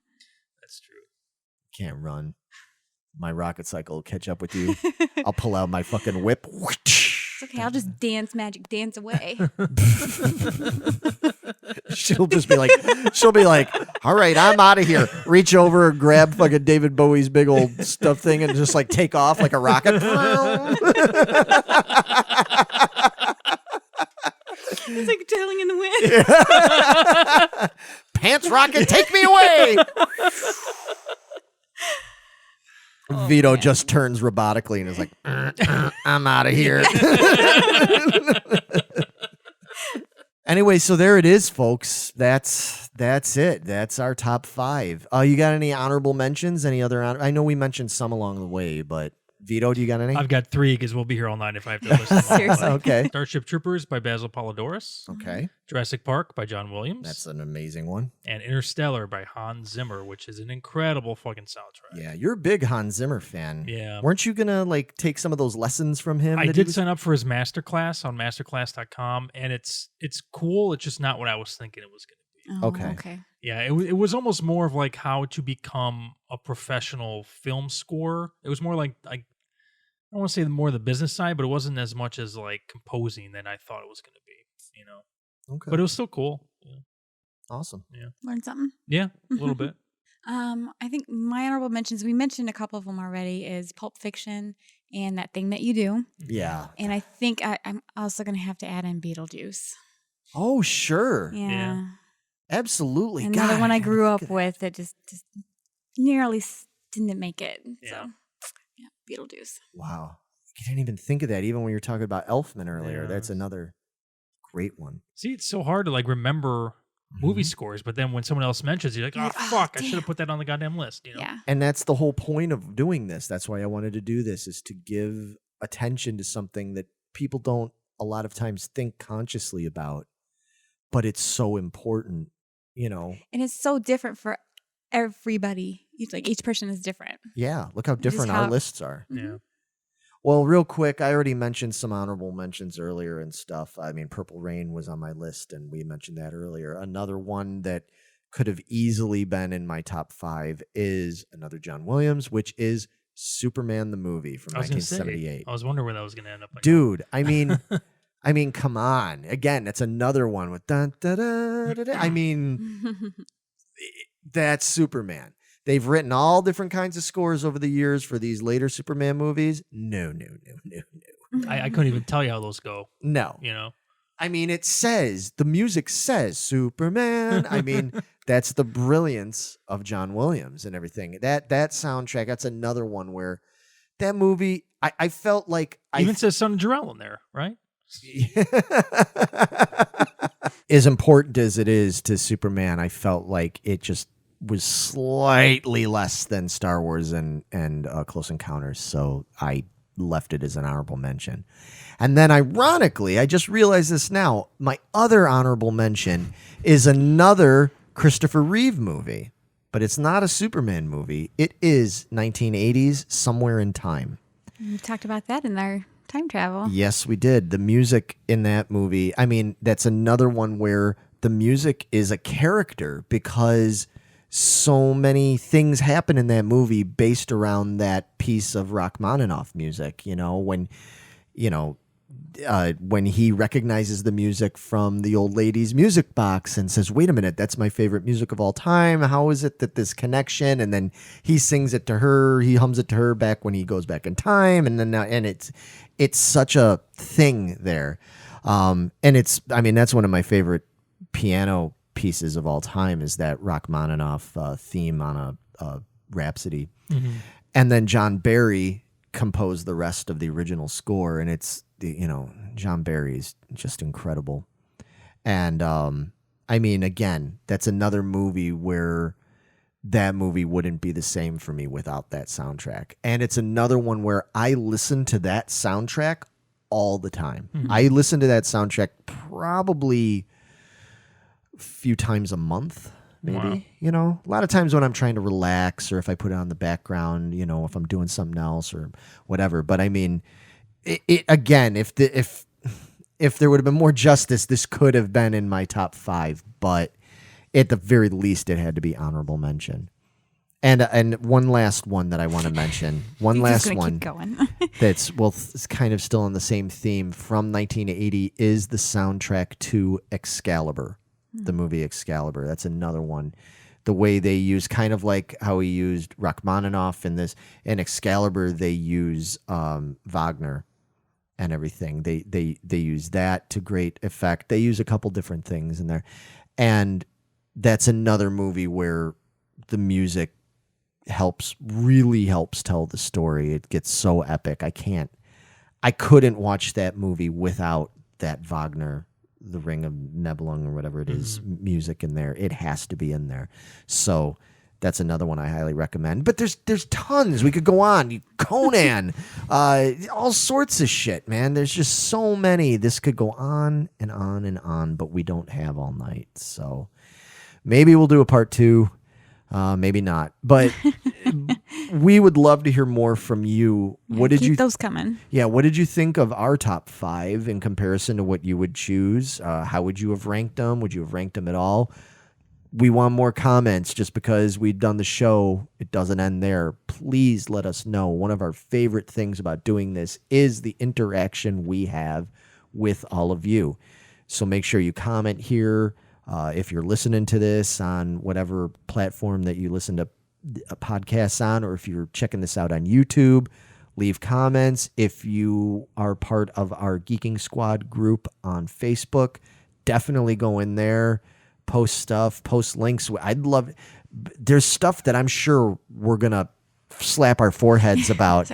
That's true. Can't run. My rocket cycle will catch up with you. I'll pull out my fucking whip. It's okay, I'll just magic dance away. She'll be like, all right, I'm out of here. Reach over and grab fucking David Bowie's big old stuff thing and just like take off like a rocket. Pants rocket, take me away. Vito just turns robotically and is like, I'm out of here. Anyway, so there it is, folks. That's it. That's our top 5. You got any honorable mentions? Any other? I know we mentioned some along the way, but Vito, do you got any? I've got 3 because we'll be here all night if I have to list them all. Seriously. Okay. Starship Troopers by Basil Polidorus. Okay. Jurassic Park by John Williams. That's an amazing one. And Interstellar by Hans Zimmer, which is an incredible fucking soundtrack. Yeah, you're a big Hans Zimmer fan. Yeah. Weren't you gonna like take some of those lessons from him? I that he did was- sign up for his masterclass on masterclass.com, and it's cool. It's just not what I was thinking it was going to be. Oh, Okay. okay. Yeah, it was almost more of like how to become a professional film scorer. It was more like I don't want to say more the business side, but it wasn't as much as like composing than I thought it was going to be, you know. Okay. But it was still cool. Yeah, Awesome. Learn something. yeah, a little bit. I think my honorable mentions, we mentioned a couple of them already, is Pulp Fiction and That Thing That You Do. Yeah. And I think I'm also going to have to add in Beetlejuice. Oh, sure. Yeah. Absolutely. Another God, one I I grew gotta up think of with that just nearly didn't make it. Yeah. So, yeah, Beetlejuice. Wow. I didn't even think of that even when you were talking about Elfman earlier. Yeah. That's another great one. See, it's so hard to like remember movie scores, but then when someone else mentions, you're like, You're oh like, "Oh, fuck, I should damn." have put that on the goddamn list. You know? Yeah. And that's the whole point of doing this. That's why I wanted to do this, is to give attention to something that people don't a lot of times think consciously about, but it's so important, you know. And it's so different for everybody. Each person is different. Yeah, look how Just different our how- lists are. Yeah. Well, real quick, I already mentioned some honorable mentions earlier and stuff. I mean, Purple Rain was on my list, and we mentioned that earlier. Another one that could have easily been in my top 5 is another John Williams, which is Superman the movie from I was gonna say, 1978. I was wondering where that was going to end up. Like, Dude, I mean, come on. Again, that's another one with dun, da, da, da, da. I mean, that's Superman. They've written all different kinds of scores over the years for these later Superman movies. No. I couldn't even tell you how those go. No. You know, I mean, the music says Superman. I mean, that's the brilliance of John Williams and everything. That soundtrack, that's another one where that movie, I felt like even says Son of Jor-El in there, right? As important as it is to Superman, I felt like it just was slightly less than Star Wars and Close Encounters, so I left it as an honorable mention. And then ironically, I just realized this now, my other honorable mention is another Christopher Reeve movie, but it's not a Superman movie. It is 1980s Somewhere in Time. We talked about that in our time travel. Yes, we did. The music in that movie, I mean, that's another one where the music is a character because so many things happen in that movie based around that piece of Rachmaninoff music, when he recognizes the music from the old lady's music box and says, wait a minute, that's my favorite music of all time. How is it that this connection? And then he sings it to her, he hums it to her back when he goes back in time. And then, and it's such a thing there. And that's one of my favorite piano pieces of all time, is that Rachmaninoff theme on a Rhapsody. Mm-hmm. And then John Barry composed the rest of the original score, and it's John Barry's just incredible. And again, that's another movie where that movie wouldn't be the same for me without that soundtrack. And it's another one where I listen to that soundtrack all the time. Mm-hmm. I listen to that soundtrack probably a few times a month, maybe. Wow. A lot of times when I'm trying to relax, or if I put it on the background, if I'm doing something else or whatever. But I mean, it again, if there would have been more justice, this could have been in my top 5, but at the very least, it had to be honorable mention. And one last one that I want to mention, Keep going. that's it's kind of still on the same theme, from 1980, is the soundtrack to Excalibur, the movie Excalibur. That's another one. The way they use, kind of like how he used Rachmaninoff in Excalibur, they use Wagner. and everything. They use that to great effect. They use a couple different things in there. And that's another movie where the music really helps tell the story. It gets so epic. I couldn't watch that movie without that Wagner, the Ring of Nibelung or whatever it is, music in there. It has to be in there. So that's another one I highly recommend. But there's tons. We could go on. Conan, all sorts of shit, man. There's just so many. This could go on and on and on, but we don't have all night. So maybe we'll do a part 2. Maybe not. But we would love to hear more from you. What did Keep those coming. Yeah, what did you think of our top 5 in comparison to what you would choose? How would you have ranked them? Would you have ranked them at all? We want more comments. Just because we've done the show, it doesn't end there. Please let us know. One of our favorite things about doing this is the interaction we have with all of you. So make sure you comment here. If you're listening to this on whatever platform that you listen to podcasts on, or if you're checking this out on YouTube, leave comments. If you are part of our Geeking Squad group on Facebook, definitely go in there. Post stuff, post links. There's stuff that I'm sure we're going to slap our foreheads about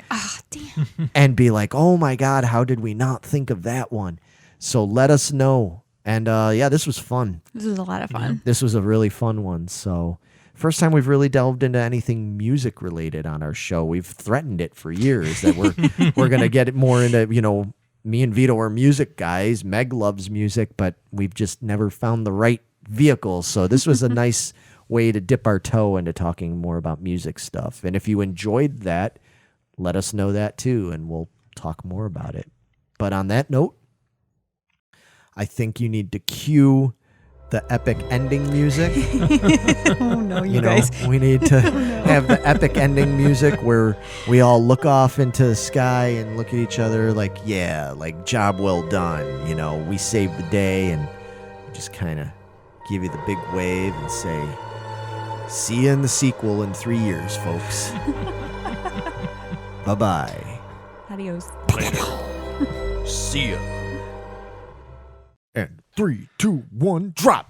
Damn. and be like, oh my God, how did we not think of that one? So let us know. And this was fun. This was a lot of fun. This was a really fun one. So first time we've really delved into anything music related on our show. We've threatened it for years that we're going to get it more into, me and Vito are music guys. Meg loves music, but we've just never found the right vehicle. So this was a nice way to dip our toe into talking more about music stuff. And if you enjoyed that, let us know that too, and we'll talk more about it. But on that note, I think you need to cue the epic ending music. Oh no, you guys. We need to have the epic ending music where we all look off into the sky and look at each other like, yeah, like job well done. We saved the day, and just kind of give you the big wave and say, see you in the sequel in 3 years, folks. Bye-bye. Adios. Later. See ya. And 3, 2, 1, drop.